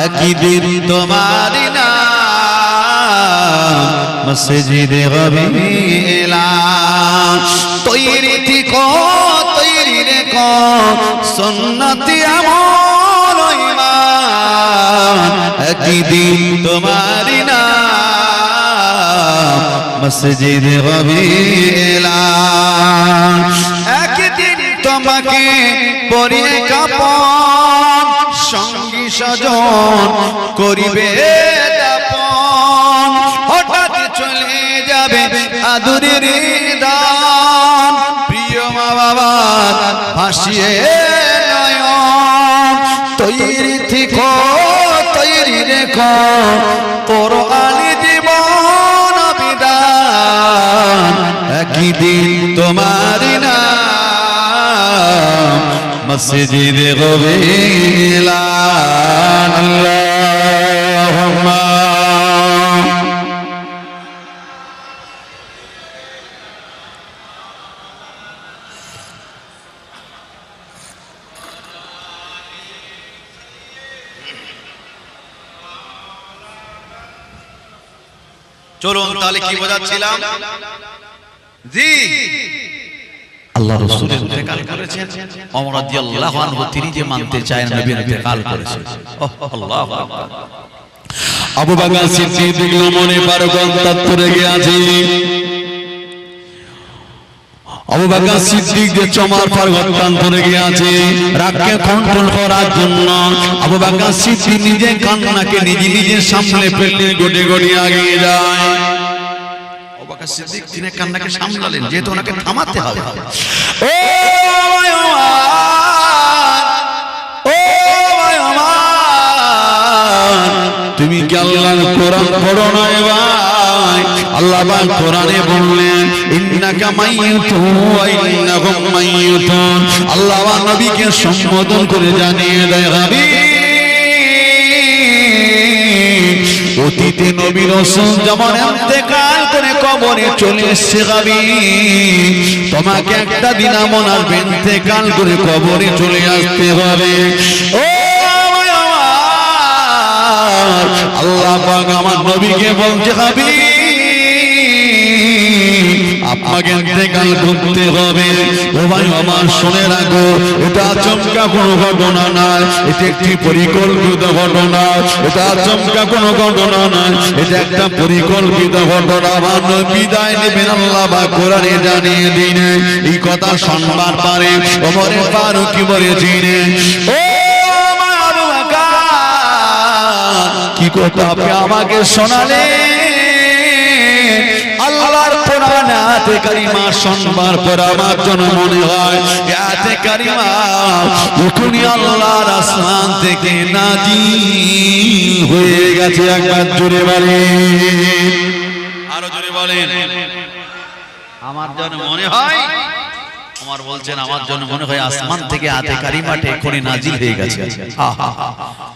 একদিন তোমার নাম মসজিদে গবিলা, তৈরি থেকো তৈরি রেখো সুন্নতি আমল ঈমান, একদিন তোমার নাম মসজিদে গবিলা, একদিন তোমাকে পরিয়ে কাপন সঙ্গী স্বজন করিবে দাপন, হঠাৎ চলে যাবে আদরের দান, প্রিয় মা বাবার ভাসিয়ে নয়ন, তৈরি থেকো তৈরি রেখো কোরআনি জীবন বিধান, একদিন তোমার নাম মসজিদে গবিলা। আল্লাহুম্মা চলুন তাহলে কি বোঝাচ্ছিলাম, জি আল্লাহ রাসূলের ইন্তেকাল করেছেন, ওমর রাদিয়াল্লাহু আনহু তিনি যে মানতে চায় নবী ইন্তেকাল করেছেন। আল্লাহু আকবার। আবু বকর সিদ্দিক দেখলো মনে বারোগণ তত্ত্ব রেগে আছে। আবু বকর সিদ্দিক যে চমার পর অত্যন্ত রেগে আছে, রাগকে কন্ট্রোল করার জন্য আবু বকর সিদ্দিক নিজে কান্নাকে নিজে সামনে ফেলে গোটে গোটে আগিয়ে যায়। আবু বকর সিদ্দিক তিনি কান্নাকে সামলালেন, যেহেতু ওনাকে থামাতে হবে। ও ভাই আমার, তুমি কি আল্লাহর কোরআন পড়ো না ভাই? আল্লাহ পাক কোরআনে বললেন ইন্নাকা মাইয়িতুন ওয়া ইন্নাহুম মাইয়িতুন। আল্লাহ নবীকে সম্বোধন করে জানিয়ে দেয় হাবিব, অতীতে নবী রাসূল যেমন ইন্তেকাল করে কবরে চলে এসেছে হাবিব, তোমাকে একটা দিন এমন আসবে ইন্তেকাল করে কবরে চলে আসতে হবে। ও আল্লাহ পাক আমার নবীকে বলছে হাবিব আপনাকে ইন্তেকাল করতে হবে। ও ভাই আমার শুনে রাখো, এটা আচমকা কোনো ঘটনা নয়, এটা একটি পরিকল্পিত ঘটনা। এটা আচমকা কোনো ঘটনা নয়, এটা একটা পরিকল্পিত ঘটনা। আমার বিদায় নেবেন আল্লাহ বা কোরআনে জানিয়ে দিন। এই কথা শুনবার পরে ওমর ফারুক বলেছিলেন, ও আবু বকর, কি কথা আপনি আমাকে শোনালেন? আল্লাহর কোরআন আয়াতে কারিমা শুনবার পর আমার জন্য মনে হয় আয়াতে কারিমা এখনই আল্লাহর আসমান থেকে নাজিল হয়ে গেছে। একবার জোরে বলেন, আরো জোরে বলেন। আমার জন্য মনে হয়, আমার বলছেন আমার জন্য মনে হয় আসমান থেকে আয়াতে কারিমাটা এখনই নাজিল হয়ে গেছে।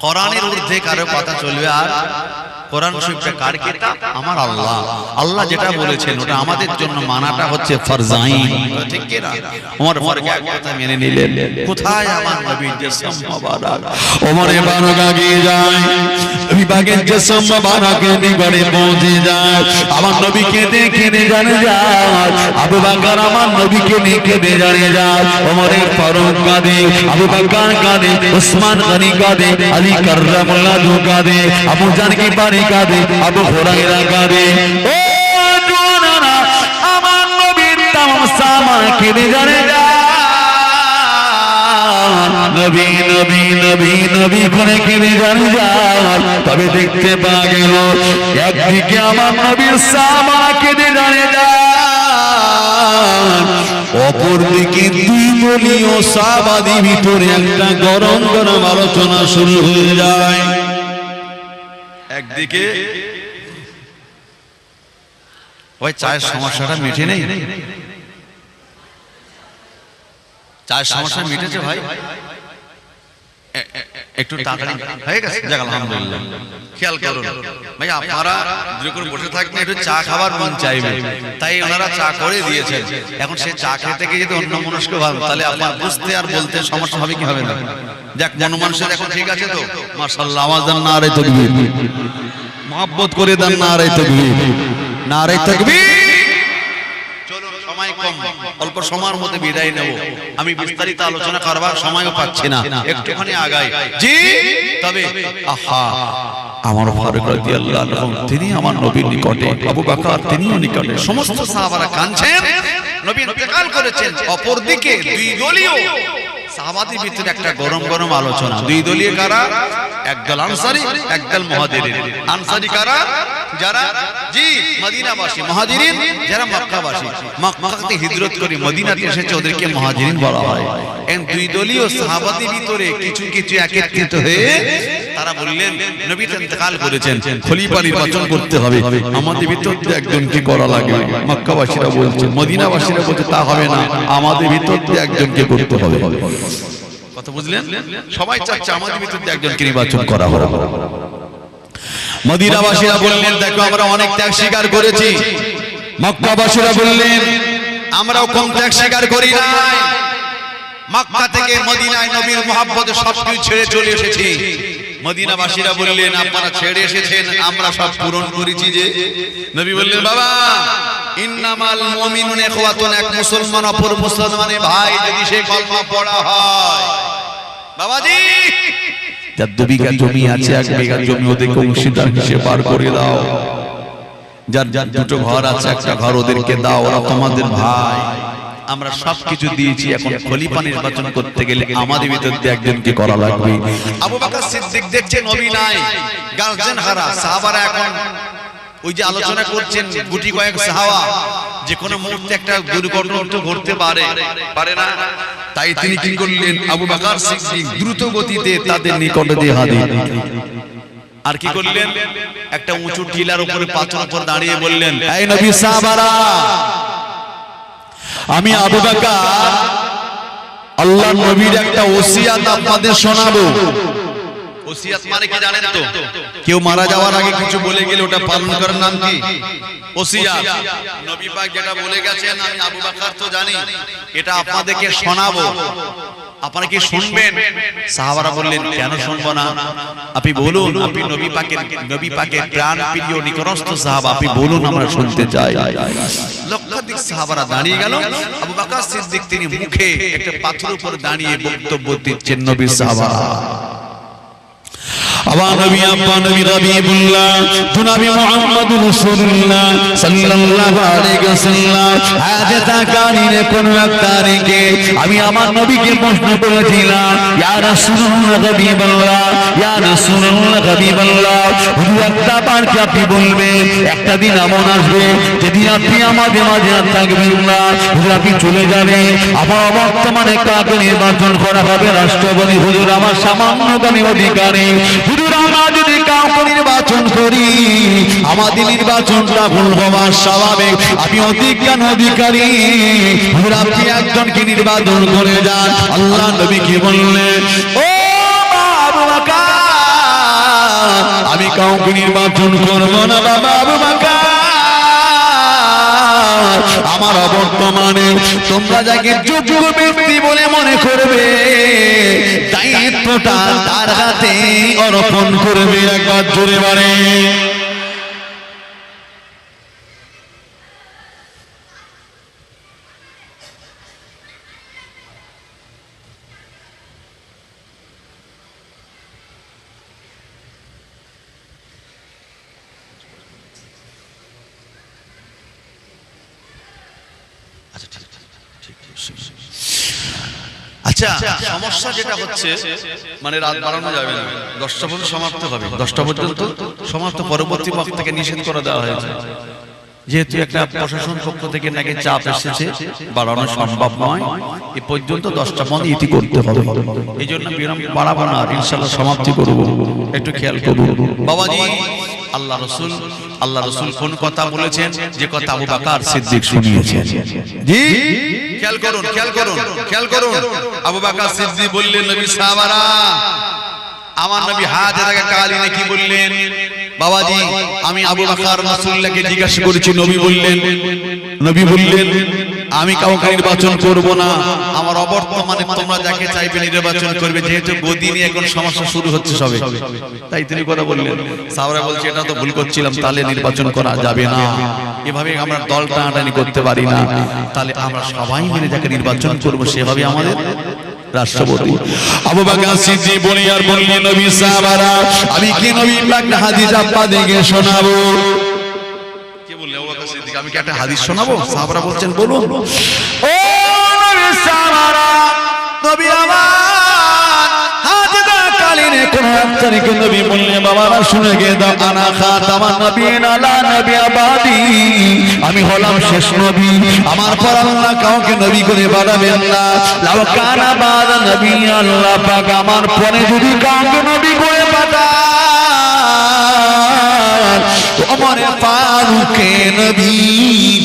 কোরআনের ঊর্ধ্বে কারো কথা চলবে? আর কোরআন শরীফটা কার কিতাব? আমার আল্লাহ। আল্লাহ যেটা বলেছেন ওটা আমাদের জন্য মানাটা হচ্ছে ফরজ আইন, ঠিক কি না? ওমর ফারুক এক কথা মেনে নিলেন। কোথায় আমার নবীর জিসম মুবারক? ওমরে ফারুক আগিয়ে যায়, বিভাগের জিসম মুবারকের নিকটে পৌঁছে যায়। আমার নবীকে দেখে জানে যায়, আবু বকর আমার নবীকে দেখে জানে যায়। ওমরে ফারুক কাঁদে, আবু বকর কাঁদে, উসমান গনি কাঁদে, আলী কাররামাল্লাহু কাঁদে, আবু জান কি বাড়ি কাঁদে, আবু হুরায়রা কাঁদে। ও জওয়ানেরা, আমার নবীর তামাম সাহাবারা কেঁদে জানে যায়, নবী নবী নবী নবী করে কেঁদে জানে যায়। তবে দেখতে পাওয়া গেল একদিকে আমার নবীর সাহাবারা কেঁদে জানে যায়, অপরদিকে দুই দলীয় সাহাবাদের ভিতরে একটা গরম গরম আলোচনা শুরু হয়ে যায়। একদিকে ওই চায়ের সমস্যাটা মিটে নেই, চায়ের সমস্যা মিটেছে ভাই? একটু তাড়াতাড়ি হয়ে গেছে, যাক আলহামদুলিল্লাহ। খেয়াল করুন ভাই, আপনারা যখন বসে থাকবেন একটু চা খাবার মন চাইবে, তাই ওনারা চা করে দিয়েছেন। এখন সে চা খেতে গিয়ে যদি অন্য মনস্ক ভাবে, তাহলে আপনার বুঝতে আর বলতে সমস্যা হবে কি হবে না? যাক, মনমানসের এখন ঠিক আছে তো? মাশাআল্লাহ, আওয়াজ দেন নারে তাকবীর, মহব্বত করে দেন নারে তাকবীর, নারে তাকবীর। চলুন, সময় কম, অল্প সময়ের মধ্যে বিদায় নেব। আমি বিস্তারিত আলোচনা করবার সময়ও পাচ্ছি না, একটুখানি আগাই। জি, তবে আহা, আমার ফারুক রাদিয়াল্লাহু আনহু তিনি আমার নবীর নিকটে, আবু বকর তিনিও নিকটে, সমস্ত সাহাবারা কাঁদছেন, নবী ইন্তেকাল করেছেন। অপরদিকে দুই দলীয় সাহাবাদের ভিতরে একটা গরম গরম আলোচনা। দুই দলীয় কারা? একদল আনসারী, একদল মুহাজিরিন। আনসারী কারা? যারা জি মদিনাবাসী, মুহাজিরিন যারা মক্কাবাসী, মক্কা থেকে হিজরত করে মদিনাতে এসেছে, ওদেরকে মুহাজিরিন বলা হয়। এই দুই দলীয় সাহাবাদের ভিতরে কিছু কিছু একত্রিত হয়ে তারা বললেন নবী ইন্তেকাল করেছেন, খলিফা নির্বাচন করতে হবে, আমাদের ভিতর থেকে একজনকে করা লাগবে। মক্কাবাসীরা বলছে, মদিনাবাসীরা বলছে তা হবে না, আমাদের ভিতর থেকে একজনকে করতে হবে। কথা বুঝলেন? সবাই চাচ্ছে আমাদের ভিতর থেকে একজনকে নির্বাচন করা হবে। মদিনাবাসীরা বললেন দেখো আমরা অনেক ত্যাগ স্বীকার করেছি, মক্কাবাসীরা বললেন আমরাও কম ত্যাগ স্বীকার করি না, মক্কা থেকে মদিনায় নবীর মহব্বতে সবকিছু ছেড়ে চলে এসেছি। মদিনাবাসীরা বললেন আপনারা ছেড়ে এসেছেন, আমরা সব পূরণ করেছি। যে নবী বললেন বাবা ইন্নামাল মুমিনুনা ইখওয়াতুন, এক মুসলমান অপর মুসলমানের ভাই যদি সে কলমা পড়া হয়। বাবাজি যার 2 বিঘা জমি আছে 1 বিঘা জমি ওদেরকে অংশীদার হিসেবে বার করে দাও। যার 2টো ঘর আছে 1টা ঘর ওদেরকে দাও, ওরা তোমাদের ভাই। আমরা সবকিছু দিয়েছি, এখন খলিফা নির্বাচন করতে গেলে আমাদের ভিতর দিয়ে একজনকে করা লাগবে। আবু বকর সিদ্দিক দেখছে নবী নাই, গার্জেন হারা। সাহাবারা এখন ওই যে আলোচনা করছেন গুটি কয়েক সাহাবা, যে কোনো মুহূর্তে একটা দুর্ঘটনা ঘটতে পারে না। তাই তিনি কি করলেন, আবু বকর সিদ্দিক দ্রুত গতিতে তাদের নিকটে দিয়ে হাজির। আর কি করলেন, একটা উঁচু টিলার উপরে পাথর উপর দাঁড়িয়ে বললেন, এই নবী সাহাবারা, আমি আবু বকর আল্লাহর নবীর একটা ওসিয়াত আপনাদের শোনাবো। ওসিয়াত মানে কি জানেন তো? কেউ মারা যাওয়ার আগে কিছু বলে গেলে ওটা পালন করার নাম কি? ওসিয়াত। নবী পাক যেটা বলে গেছেন আমি আবু বকর তো জানি, এটা আপনাদেরকে শোনাবো, আপনারা কি শুনবেন? সাহাবারা বললেন কেন শুনবো না, আপনি বলুন। আপনি নবী পাকের প্রাণ প্রিয় নিকটস্থ সাহাবা, আপনি বলুন আমরা শুনতে চাই। লক্ষাধিক সাহাবারা দাঁড়িয়ে গেল। আবু বকর সিদ্দিক তিনি মুখে একটা পাথর উপর দাঁড়িয়ে বক্তব্য দিচ্ছেন। নবী সাহাবারা আমার নবী আব্বা নবী হাবিবুল্লাহ জনাবে মুহাম্মদুর রাসূলুল্লাহ সাল্লাল্লাহু আলাইহি ওয়াসাল্লাম হাজতা কারিনে কোন এক তারিখে আমি আমার নবীকে প্রশ্ন করেছিলাম, ইয়া রাসূলুল্লাহ হাবিবাল্লাহ, ইয়া রাসূলুল্লাহ হাবিবাল্লাহ, হুজুর একটা বার কি আপনি বলবেন একটা দিন এমন আসবে যেদিন আপনি আমাদের মাঝে আর থাকবেন না, হুজুর আপনি চলে যাবেন, আবার বর্তমানে কাকে নির্বাচন করা হবে রাষ্ট্রপতি, হুজুর আমার সামান্যগামী অধিকারী, হুজুর আমরা যদি কাউকে নির্বাচন করি আমাদের নির্বাচনটা ভুল হওয়ার স্বাভাবিক, আমি অধিকার অধিকারী, হুজুর আপনি একজনকে নির্বাচন করে যান। আল্লাহ নবী কি বললেন, ও আবু বকর আমি কাউকে নির্বাচন করব না বাবা আবু বকর, আমার বর্তমানে তোমরা যাকে যোগ্য ব্যক্তি বলে মনে করবে দায়িত্বটা তার হাতে অর্পণ করবে। একবার জোরে বলে আচ্ছা, সমস্যা যেটা হচ্ছে মানে রাত বাড়ানো যাবে না, 10টা পর্যন্ত সমাপ্ত হবে, 10টা পর্যন্ত সমাপ্ত, পরবর্তী বক্তাকে নিষেধ করে দেওয়া হয়েছে, যেহেতু একটা প্রশাসন পক্ষ থেকে নাকি চাপ এসেছে, বাড়ানো সম্ভব নয়, এ পর্যন্ত 10টা পর্যন্ত ইতি করতে হবে। এই জন্য বিরাম বাড়াবো না, ইনশাআল্লাহ সমাপ্তি করব, একটু খেয়াল করুন। বাবাজি আল্লাহ রাসূল কোন কথা বলেছেন, যে কথা আবু বকর সিদ্দিক শুনিয়েছেন। জি খেয়াল করুন। আবু বকর সিদ্দিক বললেন, নবী সাহাবারা আমার নবী হাজেরাকে কালিনে কি বললেন, বাবাজি আমি আবু বকর রাসূলুল্লাহকে জিজ্ঞাসা করেছি, নবী বললেন আমি কাউকে নির্বাচন করব না, আমার অবর্তমানে তোমরা যাকে চাইবে নির্বাচন করবে, যেহেতু গদি নিয়ে এখন সমস্যা শুরু হচ্ছে সবে, তাই তিনি কথা বললেন। সাহাবারা বলছে এটা তো ভুল করছিলাম, তাহলে নির্বাচন করা যাবে না, এভাবে আমরা দল টানাটানি করতে পারি না, তাহলে আমরা সবাই মিলে যাকে নির্বাচন করব সেভাবে আমাদের রাষ্ট্রপতি। আবু বকর সিদ্দিক বললেন নবী সাহাবারা আমি কি নবী পাক হাদিস আপনাদেরকে শোনাবো। কে বললেন আবু বকর সিদ্দিক আমি কি একটা হাদিস শোনাবো? সাহাবারা বলছেন বলুন। ও নবী সাহাবারা, নবী আমার হাজদা কালিনে কোন তারিখে নবী বললেন, বাবারা শুনে গে দাও, আনা খাতামান নবিয়িন লা নবিয়্যা বাদি, আমি হলাম শেষ নবী, আমার পর আল্লাহ কাউকে নবী করে বানাবেন না। লাউ কানা বাদা নবী, আল্লাহ পাক আমার পরে যদি কাউকে নবী করে পাঠান ওমর ফারুককে নবী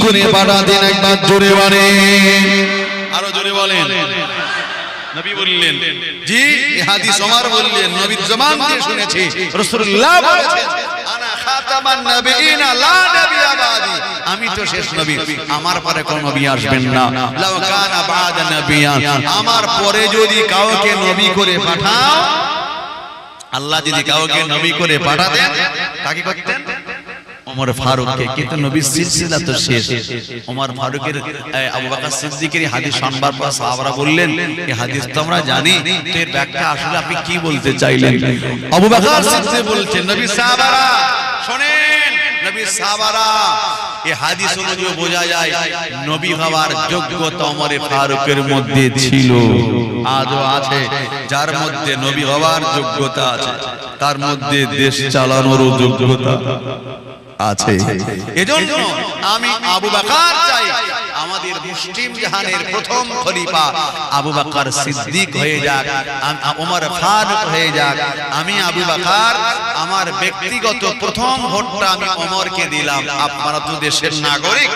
করে পাঠাতেন। একবার জোরে বলেন, আরো জোরে বলেন। নবী বললেন জি, এই হাদিস ওমর বললেন, নবীর জবান দিয়ে শুনেছি, রাসূলুল্লাহ বলেছেন আনা খাতামান নবিয়িন লা নবিয়্যা বাদি, আমি তো শেষ নবী, আমার পরে কোন নবী আসবেন না। লাউ কানা বাদা নবিয়ান, আমার পরে যদি কাউকে নবী করে পাঠাও আল্লাহ যদি কাউকে নবী করে পাঠাতেন তাকে করতেন ওমর ফারুককে, কিন্তু নবীর সিলসিলা তো শেষ। ওমর ফারুকের আবু বকর সিদ্দিকের হাদিস শুনবার পর সাহাবারা বললেন, এই হাদিস তো আমরা জানি, তো এর ব্যাখ্যা আসলে আপনি কি বলতে চাইলেন? আবু বকর সিদ্দিক বলছেন, নবী সাহাবারা শুনেন, নবী সাহাবারা এই হাদিস অনুযায়ী বোঝা যায় নবী হওয়ার যোগ্যতা ওমর ফারুকের মধ্যে ছিল, আজও আছে। যার মধ্যে নবী হওয়ার যোগ্যতা আছে তার মধ্যে দেশ চালানোরও যোগ্যতা আছে। এজন্য আমি আবু বকর চাই আমাদের মুসলিম জাহানের প্রথম খলিফা আবু বকর সিদ্দিক হয়ে যাক, ওমর ফারুক হয়ে যাক। আমি আবু বকর, আমার ব্যক্তিগত প্রথম ভোটটা আমি ওমরকে দিলাম। আপনারা তো দেশের নাগরিক,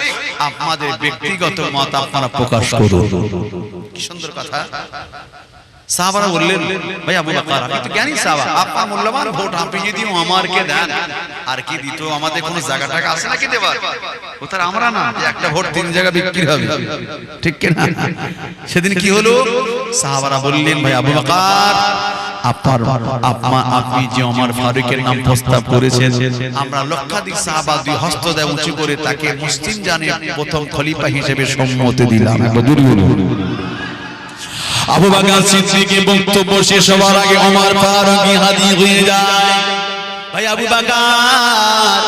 আপনাদের ব্যক্তিগত মত আপনারা প্রকাশ করুন। কি সুন্দর কথা। সাহাবারা বললেন, ভাই আবু বকর আপনি তো জ্ঞানী সাহাবা, আপনার মূল্যবান ভোট আপনি যদি ওমরকে দেন, আর কি দিত আমাদের কোনো জায়গা টাকা আছে নাকি দেবার? ও তার আমরা না যে একটা ভোট তিন জায়গা বিক্রি হবে, ঠিক কি না? সেদিন কি হলো? সাহাবারা বললেন, ভাই আবু বকর আপনি যে ওমর ফারুকের নাম প্রস্তাব করেছেন, আমরা লক্ষাধিক সাহাবা দুই হস্ত দেয় উঁচু করে তাকে মুসলিম জানের প্রথম খলিফা হিসেবে সম্মতি দিলাম। আবু বকর সিদ্দিকের বক্তব্য শেষ হওয়ার আগে ওমর ফারুক হাজির হয়ে যায়। ভাই আবু বকর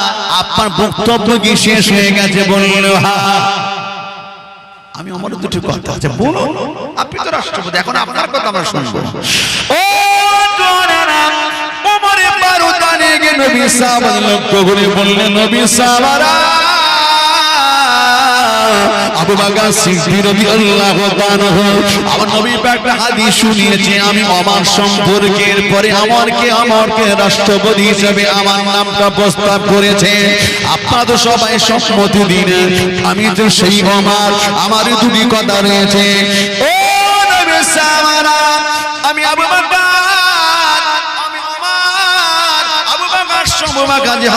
আপনার বক্তব্য কি শেষ হয়ে গেছে? বললেন হ্যাঁ। আমি ওমরের দুটো কথা আছে, বলুন। আপনি তো রাষ্ট্রপতি, এখন আপনার কথা আমরা শুনবো। ও জোরেরা ওমর ফারুক আনেগে নবী সাহাবা লক্ষ্য করে বললেন, নবী সাহাবারা আবু বকর সিদ্দিক রাদিয়াল্লাহু তাআলা আমার নবী একটা হাদিস শুনিয়েছে, আমি ওমর সম্পর্কের পরে আমারকে রাষ্ট্রপতি হিসেবে আমার নামটা প্রস্তাব করেছে। আপনারা তো সবাই সম্মতি দিন, আমি তো সেই ওমর, আমার দুটি কথা রয়েছে। ও নবী সাহাবারা, আমি আবু বকর,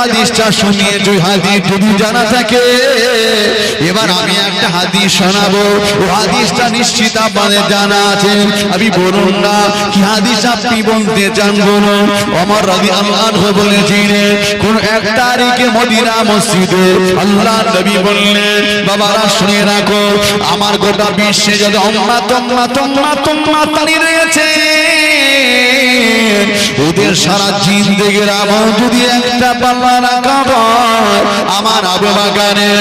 হাদিসটা শুনিয়ে দুই হাদিস যদি জানা থাকে, এবার আমি একটা হাদিস শোনাবো। ও হাদিসটা নিশ্চিত আপনাদের জানা আছে, আমি বলুন না কি হাদিস আপনি বলতে চান বলুন। ওমর রাদিয়াল্লাহু আনহু বলেছিলেন, কোন এক তারিখে মদিনা মসজিদে আল্লাহ নবী বললেন, বাবারা শুনে রাখো, আমার গোটা বিশ্বে যত উম্মাত রয়েছে, ওদের সারা জিন্দেগির আমল যদি একটা পাল্লা রাখা হয়, আমার আবু বকরের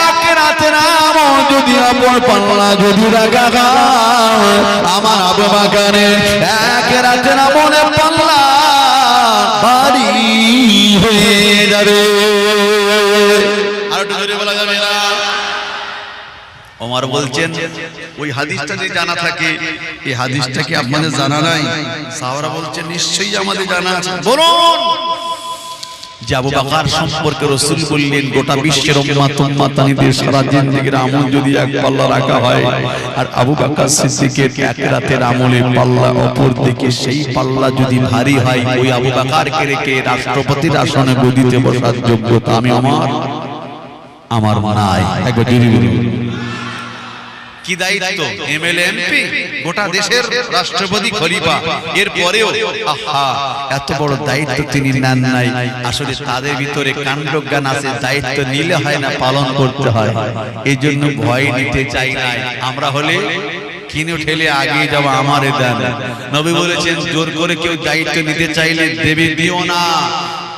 এক রাতের আমল যদি অপর পাল্লা যদি রাখা হয়, আমার আবু বকরের এক রাতের আমলের পাল্লা ভারী হয়ে যাবে। আর একটু জোরে বলা যাবে না? ওমর বলছেন, ওই হাদিসটা যদি জানা থাকে, এই হাদিসটা কি আপনাদের জানা নাই? সাহাবারা বলছেন, নিশ্চয়ই আমাদের জানা আছে। বলুন। যে আবু বকর সম্পর্কে রাসূল বললেন, গোটা বিশ্বের উম্মাতানিদের সারা জিন্দেগির আমল যদি এক পাল্লা রাখা হয়, আর আবু বকর সিদ্দিকের এক রাতের আমলের পাল্লা অপর দিকে, সেই পাল্লা যদি ভারী হয়, ওই আবু বকরকে রেখে রাষ্ট্রপতির আসনে গদিতে বসার যোগ্যতা আমি আমার নাই। একবার জোরে বলুন। কি দায়িত্ব? এমএলএ এমপি, গোটা দেশের রাষ্ট্রপতি খলিফা, এর পরেও আহা এত বড় দায়িত্ব তিনি নেন নাই। আসলে তাদের ভিতরে কাণ্ডজ্ঞান আছে, দায়িত্ব নিলে হয় না, পালন করতে হয়। এই জন্য ভয় নিতে চাই নাই। আমরা হলে কিনে ঠেলে আগে যাবো, আমারে দেন। নবী বলেছেন, জোর করে কেউ দায়িত্ব নিতে চাইলে দেবে, দিও না।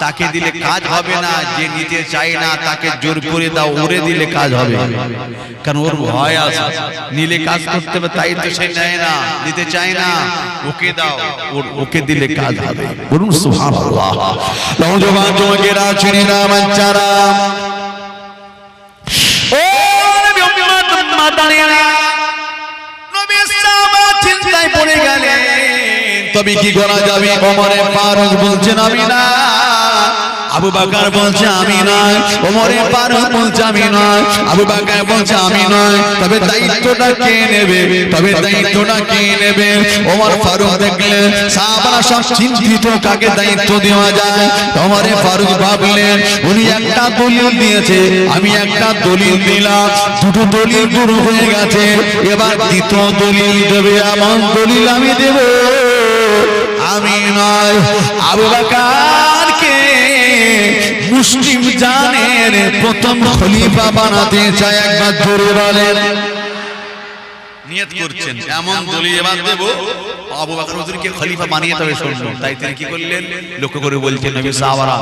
তাকে দিলে কাজ হবে না, যে নিতে চাই না তাকে জোর করে দাও, ওরে দিলে কাজ হবে। কারণ ওর ভয় আছে, নিলে কাজ করতে হবে, তাই তো সে নেয় না, নিতে চায় না। ওকে দাও, ওকে দিলে কাজ হবে। বলুন সুবহানাল্লাহ। নওজওয়ান যুবকেরা চিনি না বাচ্চারা, ও নবী উম্মত দাঁড়িয়ে নবী সাহাবা চিন্তায় পড়ে গেলেন, তবে কি করা যাবে? ওমর ফারুক বলছেন আমি না, আবু বকর বলছে আমি নয়, ওমর ফারুক বলছে আমি নয়, আবু বকর বলছে আমি নয়। তবে দায়িত্বটা কে নেবে? ওমর ফারুক দেখলেন সাহাবারা সব চিন্তিত, কাকে দায়িত্ব দেওয়া যায়। ওমর ফারুক ভাবলেন, উনি একটা দলিল দিয়েছে, আমি একটা দলিল দিলাম, দুটো দলিল দূর হয়ে গেছে, এবার দ্বিতীয় দলিল দেবে, এমন দলিল আমি দেব আমি নয়, আবু বকরকে মুসলিম জানের প্রথম খলিফা বানাতে চায়। একবার জোরে বলেন। নিয়ত করছেন এমন দলীয়বাদ দেব আবু বকর হুজুরকে খলিফা বানিয়ে তবে শুনবো। তাই তিনি কি করলেন? লক্ষ্য করে বলছেন, নবী সাহাবারা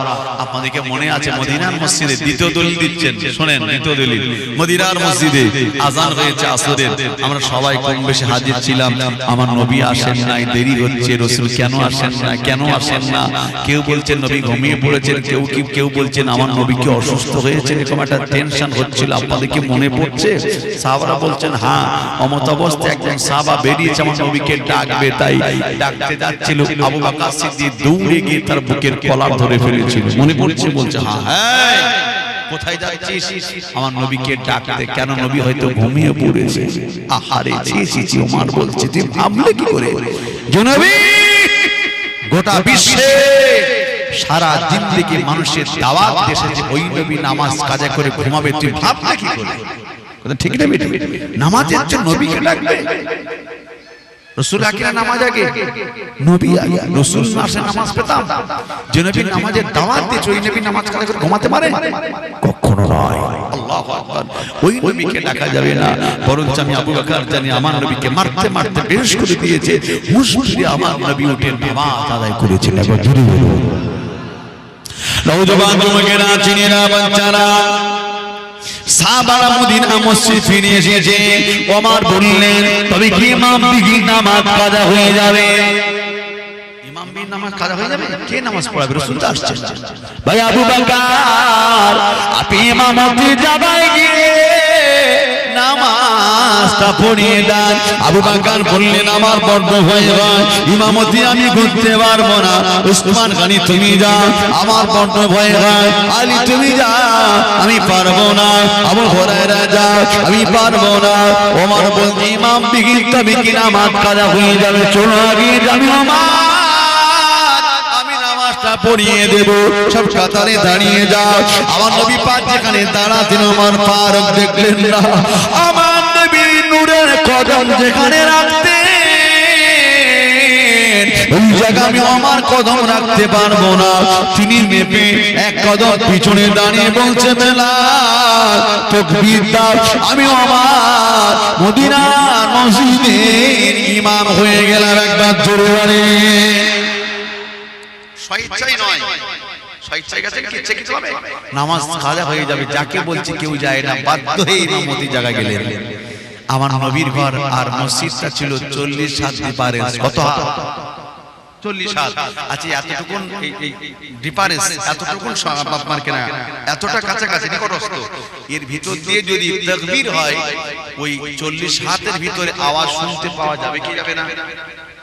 আপনাদেরকে মনে আছে মদিনার মসজিদে দ্বিতীয় দলিল দিচ্ছেন, শুনেন দ্বিতীয় দলিল। মদিনার মসজিদে আজান হয়েছে আসরের, আমরা সবাই কম বেশি হাজির ছিলাম। আমার নবী আসেন নাই, দেরি হচ্ছে, রাসূল কেন আসেন না, কেন আসেন না? কেউ বলছেন নবী ঘুমিয়ে পড়েছেন, কেউ বলছেন আমার নবী কি অসুস্থ হয়েছে, এরকম একটা টেনশন হচ্ছিল। আপনাদের কি মনে পড়ছে? সাহাবারা বলছেন হ্যাঁ। অমত অবস্থায় একজন সাহাবা বেরিয়েছে আমার নবীকে ডাকবে, তাই ডাকতে যাচ্ছিল। আবু বকর সিদ্দিক দৌড়ে গিয়ে তার বুকের কলার ধরে ফেলেছিল। মনে পড়ছে? বলছে হ্যাঁ। কোথায় যাচ্ছিস? আমার নবীকে ডাকতে। কেন? নবী হয়তো ঘুমিয়ে পড়েছে। আহারে ছি, ওমর বলছে তুই ভাবলে কি করে? জনবী গোটা বিশ্বে সারা জিন্দেগি মানুষের দাওয়াত এসেছে, ওই নবী নামাজ কাজা করে ঘুমাবে, তুই ভাবলে কি করে? ঠিক না বেটি? নামাজের জন্য নবীকে ডাকবে। রাসূল আকিরা নামাজ আগে, নবী আগে। রাসূল না আসে নামাজ পেতাম? যে নবী নামাজের দাওয়াত দিয়েছে ওই নবী নামাজ কাজা করে ঘুমাতে পারে? কখনো নয়। আল্লাহু আকবার। ওই নবীকে ডাকা যাবে না। বরঞ্চ আমি আবু বকর জানি আমার নবীকে মারতে মারতে বেশ করে দিয়েছে। মুশরিকরা আমার নবী উঠে নামাজ আদায় করেছিল। একবার জোরে বলুন। নওজওয়ান যুবকেরা, চিনেরা, বাচ্চারা, সাহাবারা মদিনা মসজিদ ফিরে এসেছে। ওমর বললেন তবে কি ইমাম বিগি নামাজ কাজা হয়ে যাবে? ইমাম বিগি নামাজ কাজা হয়ে যাবে? কে নামাজ পড়াবে? রাসূল তো আসছেন। ভাই আবু বকর, আপনি ইমামতি জায়গায় গিয়ে নামাজটা পড়িয়ে দেন। আবু বকর বললেন আমার বড় ভয় হয়, ইমামতি আমি করতে পারবো না। উসমান গনি তুমি যাও, আমার বড় ভয় হয়। আলী তুমি যাও, আমি পারবো না। আবু হুরায়রা যাও, আমি পারবো না। ওমর বলছে ইমাম বিগি তবে কি নামাজ কাজা হয়ে যাবে? চলো আগে যাবি পড়িয়ে দেব। সব কাতারে দাঁড়িয়ে যাও। আমার নবী পাক যেখানে দাঁড়াতেন ওমর ফারুক দেখলেন না। আমার নবী নূরের কদম যেখানে রাখতেন ওই জায়গা আমি আমার কদম রাখতে পারবো না। তিনি মেপে এক কদম পিছনে দাঁড়িয়ে বলছে বেলাল তাকবীর দাও, আমি আমার মদিনার মসজিদের ইমাম হয়ে গেলাম। একবার জোরে বলে। স্বেচ্ছায় নয়, স্বেচ্ছায় গেছে কি ইচ্ছে কিছু হবে? নামাজ কাজা হয়ে যাবে। যাকে বলছে কেউ যায় না, বাধ্য হয়ে ইমামতি জায়গা গেলেন। আমার নবীর ঘর আর মসজিদটা ছিল 40 হাত ডিফারেন্স। কত? 40 হাত। আচ্ছা এতটুকুন এই ডিফারেন্স, এতটুকুন আপনার কেনা এতটা কাছাকাছি নিকটস্থ, এর ভিতর দিয়ে যদি তাকবীর হয় ওই 40 হাতের ভিতরে আওয়াজ শুনতে পাওয়া যাবে কি যাবে না?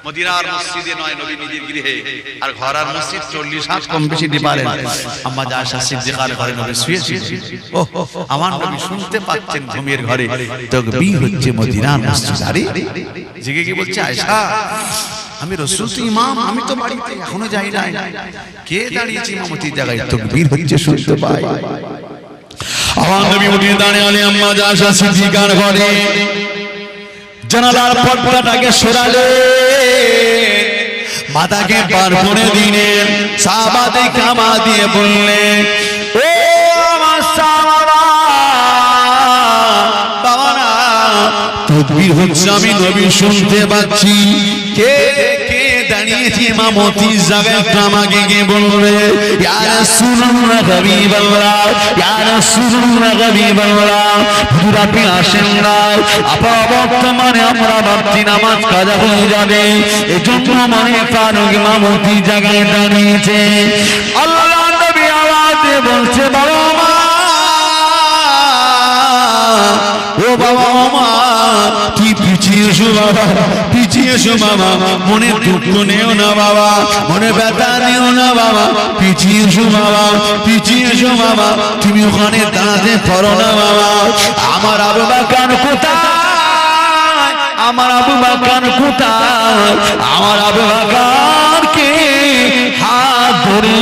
মদিনার মসজিদে নয়, নবী নিজের গৃহে, আর ঘর আর মসজিদ 40 হাত কম বেশি ডিফারেন্স। আম্মা আয়েশা সিদ্দিকার ঘরে নবী শুয়েছিলেন। ওহ, আমার নবী শুনতে পাচ্ছেন ঘুমের ঘরে তাকবীর হচ্ছে মদিনার মসজিদ। আরে জেগে কি বলছে আয়েশা আমি রাসূল তো ইমাম, আমি তো বাড়িতে এখনো যাই নাই, কে দাঁড়িয়েছে ইমামতির জায়গায়? তাকবীর হচ্ছে শুনতে পাই। আমার নবী উঠে দাঁড়ালে আম্মা আয়েশা সিদ্দিকার ঘরে জানালার পর্দাটাকে সরালে, মাথাকে পার করে দিলেন। সাহাবাদের কামা দিয়ে বললেন ও আমার সাহাবারা, বাবারা তাকবীর হচ্ছে আমি নবী শুনতে পাচ্ছি। কে কে দাঁড়িয়েছে ইমামতির জায়গায়? আমাকে কে বলবে ইয়া রাসূলুল্লাহ হাবিবাল্লাহ, ইয়া রাসূলুল্লাহ হাবিবাল্লাহ, হুজুর আপনি আসেন না। আপা বর্তমানে আমরা ভাবছি নামাজ কাজা হয়ে যাবে, এজন্য মানে ফারুক ইমামতির জায়গায় দাঁড়িয়েছে। আল্লাহ নবী আওয়াজে বলছে বাবা মা, ও বাবা মা কি পিছিয়ে এসো বাবা, পিছিয়ে এসো বাবা, মনে দুঃখ নেও না বাবা, মনে ব্যথা নেও না বাবা, পিছিয়ে এসো বাবা, পিছিয়ে এসো বাবা, তুমি ওখানে দাঁড়াতে পারো না বাবা। আমার আবু বকর কোথায়? আমার আবু বকর কোথায়? আমার আবু বকরকে হাত ধরে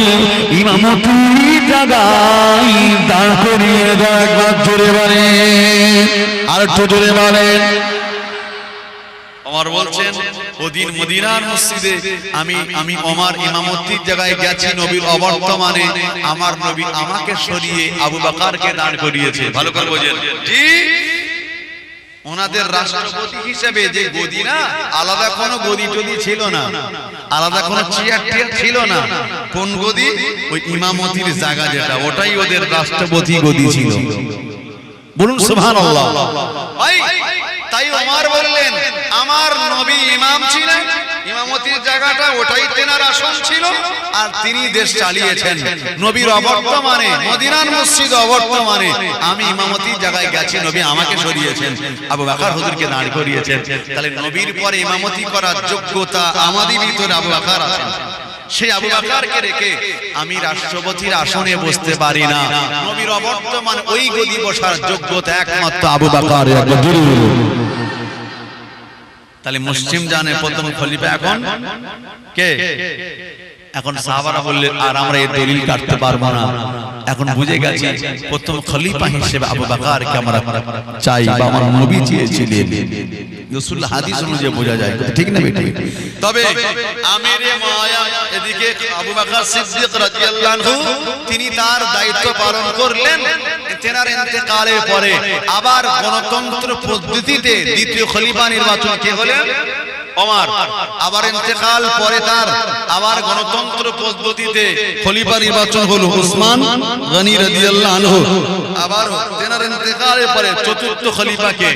ইমামতির জায়গায় দাঁড় করিয়ে দাও। একবার জোরে বলেন, আর একটু জোরে বলেন। ওমর বলছেন ওদিন মদিনার মসজিদে আমি ওমর ইমামতির জায়গায় গেছি নবীর অবর্তমানে আমার নবী আমাকে সরিয়ে আবু বকরকে দাঁড় করিয়েছে। ভালো করে বোঝেন জি, ওনাদের রাষ্ট্রপতি হিসেবে যে গদি না, আলাদা কোনো গদি টদি ছিল না, আলাদা কোনো চেয়ার টিয়ার ছিল না। কোন গদি? ওই ইমামতির জায়গা যেটা, ওটাই ওদের রাষ্ট্রপতি গদি ছিল। বলুন সুবহানাল্লাহ। তাই ওমর বললেন আমার নবী ইমাম ছিলেন, ইমামতির জায়গাটা ওটাই তেনার আসন ছিল, আর তিনি দেশ চালিয়েছেন। নবীর অবর্তমানে মদিনার মসজিদ অবর্তমানে আমি ইমামতির জায়গায় গেছি, নবী আমাকে সরিয়েছেন, আবু বকর হুজুরকে দাঁড় করিয়েছেন। তাহলে নবীর পরে ইমামতি করার যোগ্যতা আমাদের ভিতরে আবু বকর আছেন। সেই আবু বকরকে রেখে আমি রাষ্ট্রপতির আসনে বসতে পারি না। নবীর অবর্তমানে ওই গদি বসার যোগ্যতা একমাত্র আবু বকর। তাহলে মুসলিম জানে প্রথম খলিফা এখন কে? এখন সাহাবারা বললেন আর আমরা এই দলিল কাটতে পারবো না, এখন বুঝে গেছি প্রথম খলিফা হিসেবে আবু বকরকে আমরা চাই, বা আমার নবী চেয়েছিলেন। রাসূল হাদিস অনুযায়ী বোঝা যায়, ঠিক না বেটি? তবে আমিরে মুআবিয়া এদিকে আবু বকর সিদ্দিক রাদিয়াল্লাহু আনহু তিনি তার দায়িত্ব পালন করলেন। তেনার ইন্তেকালের পরে আবার গণতন্ত্র পদ্ধতিতে দ্বিতীয় খলিফা নির্বাচন কে হলেন? ওমর। আবার ইন্তেকাল পরে তার আবার গণতন্ত্র পদ্ধতিতে খলিফা নির্বাচন হলো উসমান গনি রাদিয়াল্লাহু আনহু। আবার তেনার ইন্তেকালের পরে চতুর্থ খলিফাকে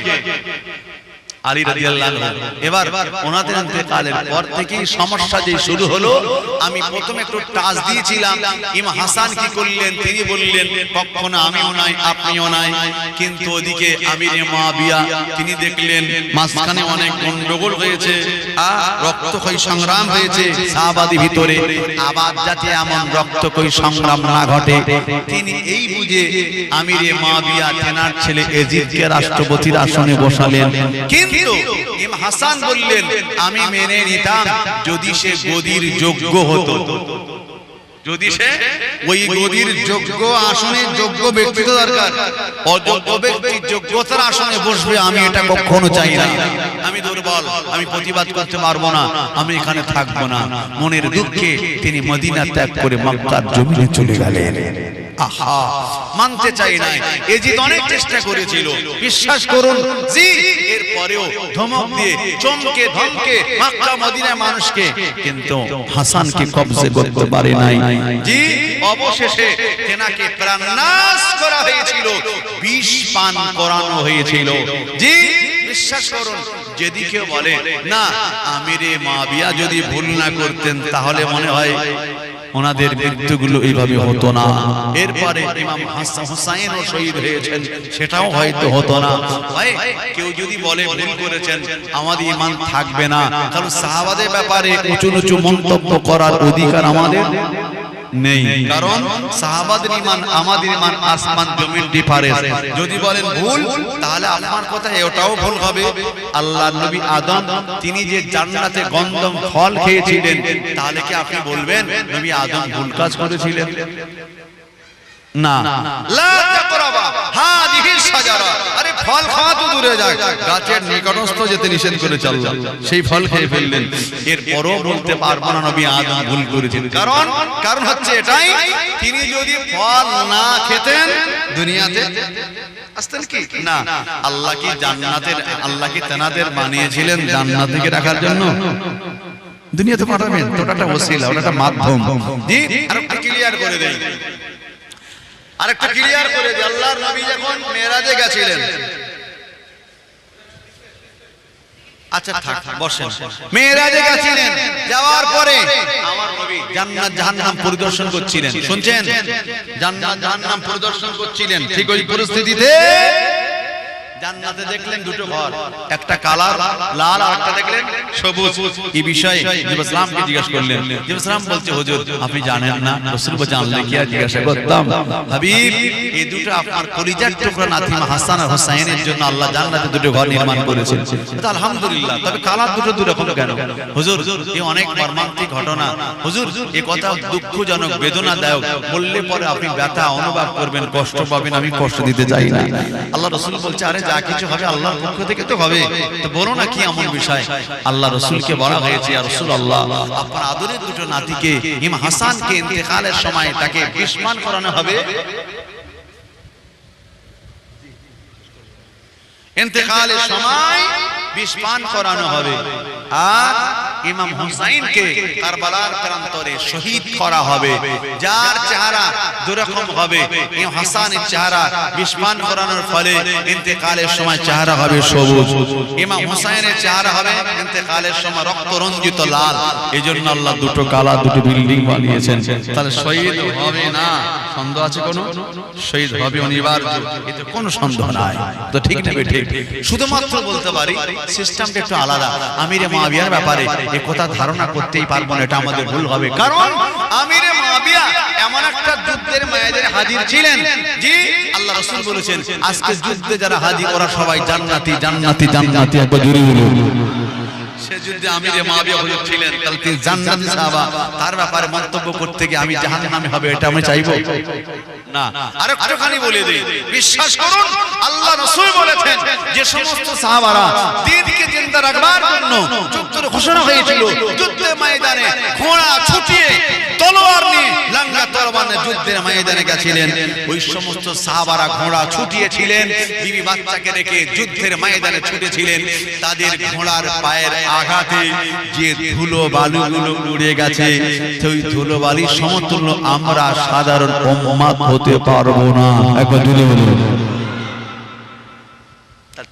আলী রাদিয়াল্লাহু আনহু। এবার ওনাদের ইন্তেকালের পর থেকেই সমস্যা যে শুরু হলো। আমি প্রথমে একটু টাচ দিয়েছিলাম, ইমাম হাসান কি করলেন? তিনি বললেন কখনো আমিও নাই আপনিও নাই, কিন্তু ওদিকে আমিরে মুআবিয়া তিনি দেখলেন মাঝখানে অনেক গন্ডগোল হয়েছে, রক্তক্ষয়ী সংগ্রাম হয়েছে সাহাবাদের ভিতরে, আবার যাতে এমন রক্তক্ষয়ী সংগ্রাম না ঘটে তিনি এই বুঝে আমিরে মুআবিয়া তেনার ছেলে ইয়াজিদকে রাষ্ট্রপতির আসনে বসালেন। কিন্তু ইমাম হাসান বললেন আমি মেনে নিতাম যদি সে গদির যোগ্য হতো, যদি সে ওই গদির যোগ্য আসনে যোগ্য ব্যক্তি দরকার, অযোগ্য ব্যক্তি যোগ্যতার আসনে বসবে আমি এটা কখনো চাই না। আমি দুর্বল, আমি প্রতিবাদ করতে পারবো না, আমি এখানে থাকবো না। মনের দুঃখে তিনি মদিনা ত্যাগ করে মক্কার জমিনে চলে গেলেন। আহা, মানতে চাই না। ইয়াজিদ অনেক চেষ্টা করেছিল, বিশ্বাস করুন জি, এরপরেও ধমক দিয়ে চমকে ধমকে মক্কা মদিনার মানুষকে, কিন্তু হাসানকে কবজে করতে পারে নাই জি। অবশেষে তেনাকে প্রাণনাশ করা হয়েছিল, বিষ পান করানো হয়েছিল জি। বিশ্বাস করুন, যদি কেউ বলে না আমিরে মুআবিয়া যদি ভুল না করতেন তাহলে মনে হয় ওনাদের মৃত্যুগুলো এইভাবে হতো না। এরপরে ইমাম হাসান হুসাইনও শহীদ হয়েছেন, সেটাও হয়তো হতো না। ভাই কেউ যদি বলে ভুল করেছেন আমাদের ঈমান থাকবে না, কারণ সাহাবাদের ব্যাপারে উঁচু নিচু মন্তব্য করার অধিকার আমাদের নেই, কারণ সাহাবাদের ঈমান আমাদের ঈমান আসমান জমিন ডিফারেন্স। যদি বলেন ভুল তাহলে আপনার কথা এটাও ভুল হবে। আল্লাহর নবী আদম তিনি যে জান্নাতে গন্ধম ফল খেয়েছিলেন, তাহলে কি আপনি বলবেন নবী আদম ভুল কাজ করেছিলেন? না, লা তাকরাবা হাদিহি শাজারা, আরে ফল খাওয়া তো দূরে যায়, গাছের নিকটস্থ যেতে নিষেধ করে চললেন, সেই ফল খেয়ে ফেললেন। এরপরও বলতে পারবো না নবী আদম ভুল করেছেন, কারণ হচ্ছে এটাই, তিনি যদি ফল না খেতেন দুনিয়াতে আসতেন কি না? আল্লাহ কি জান্নাতের, আল্লাহ কি তেনাদের বানিয়েছিলেন জান্নাত থেকে রাখার জন্য? দুনিয়াতে পাঠাবেন তো, ওটা একটা ওসিলা, ওটা একটা মাধ্যম জি। আরেকটা ক্লিয়ার করে দেই, আরেকটা ক্লিয়ার করে দিই, আল্লাহর নবী যখন মেরাজে গেছিলেন, আচ্ছা থাক বসেন, মেরাজে গেছিলেন, যাওয়ার পরে আমার নবী জান্নাত জাহান্নাম পরিদর্শন করছিলেন, শুনছেন? জান্নাত জাহান্নাম পরিদর্শন করছিলেন। ঠিক ওই পরিস্থিতিতে জান্নাতে দেখলেন দুটো ঘর, একটা কালার লাল আর একটা দেখলেন সবুজ। এই বিষয়ে নবী সাল্লামকে জিজ্ঞাসা করলেন। নবী সাল্লাম বলছে, হুজুর আপনি জানেন না? রাসূল বলে, জানলে কি আর জিজ্ঞাসা করতাম? হাবিব, এই দুটো আপনার কলিজার টুকরা নাতি হাসান আর হুসাইনের জন্য আল্লাহ জান্নাতে দুটো ঘর নির্মাণ করেছেন। তো আলহামদুলিল্লাহ, তবে কালার দুটো দুরকম কেন? হুজুর এই অনেক মর্মান্তিক ঘটনা। হুজুর এই কথা দুঃখজনক, বেদনাদায়ক, বললে পরে আপনি ব্যথা অনুভব করবেন, কষ্ট পাবেন। আমি কষ্ট দিতে চাই না। আল্লাহ রাসূল বলছে, আরে যা কিছু হবে আল্লাহর পক্ষ থেকে তো হবে, তো বলো না কি এমন বিষয়? আল্লাহ রাসূলকে বলা হয়েছে, ইয়া রাসূলুল্লাহ, আপনার আদরের দুটো নাতিকে ইমাম হাসানকে ইন্তেকালের সময় তাকে বিস্মান করানো হবে। ইন্তেকালের সময় বিস্মান করানো হবে, আর ইমাম হুসাইনকে কারবালার প্রান্তরে শহীদ করা হবে। যার চেহারা দুরকম হবে, ইমাম হাসানের চেহারা বিস্মান করানোর ফলে ইন্তেকালের সময় চেহারা হবে সবুজ, ইমাম হুসাইনের চেহারা হবে ইন্তেকালের সময় রক্তরঞ্জিত লাল। এজন্য আল্লাহ দুটো কালা দুটো বিল্ডিং বানিয়েছেন। তাহলে শহীদ হবে না, সন্দেহ আছে কোনো? শহীদ হবে অনিবার্য, এতে কোনো সন্দেহ নাই। তো ঠিক না ঠিক? শুধুমাত্র বলতে পারি সিস্টেমটা একটু আলাদা। আমিরে মুয়াবিয়ার ব্যাপারে এই কথা ধারণা করতেই পারবো না, এটা আমাদের ভুল হবে। কারণ আমিরে মুয়াবিয়া এমন একটা যুদ্ধের ময়দানে হাজির ছিলেন, জি আল্লাহ রাসূল বলেছেন আজকে যুদ্ধে যারা হাজির ওরা সবাই জান্নাতি জান্নাতি জান্নাতি। একবার জোরে বলুন। সে যুদ্ধে আমিরে মুয়াবিয়া হুজুর ছিলেন, তাহলে তিনি জান্নাতি সাহাবা। তার ব্যাপারে মন্তব্য করতে গিয়ে আমি জাহান্নামে হবে এটা আমি চাইবো না। আরেকটুখানি বলে দেই, বিশ্বাস করুন আল্লাহ রাসূল বলেছেন যে সমস্ত সাহাবারা দ্বীনকে জিন্দা রাখবার জন্য যুদ্ধের ঘোষণা হয়েছিল, যুদ্ধের ময়দানে ঘোড়া ছুটিয়ে তলোয়ার নিয়ে লাঙ্গা তরবারে যুদ্ধের ময়দানে গেছিলেন, ওই সমস্ত সাহাবারা ঘোড়া ছুটিয়েছিলেন, বিবি বাচ্চাকে রেখে যুদ্ধের ময়দানে ছুটেছিলেন। তাদের ঘোড়ার পায়ের আঘাতে যে ধুলো বালুগুলো উড়ে গেছে, সেই ধুলো বালির সমতুল্য আমরা সাধারণ উম্মত হতে পারবো না। একবার জোরে বলুন।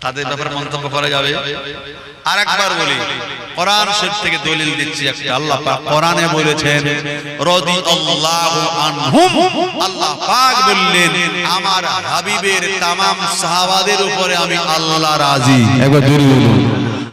তাদের ব্যাপারে মন্তব্য করা যাবে? আরেকবার বলি, কোরআন শরীফ থেকে দলিল দিচ্ছি একটা। আল্লাহ পাক কোরআনে বলেছেন রাদিয়াল্লাহু আনহুম, আল্লাহ পাক বললেন আমার হাবিবের तमाम সাহাবাদের উপরে আমি আল্লাহ রাজি। একবার জোরে বলুন।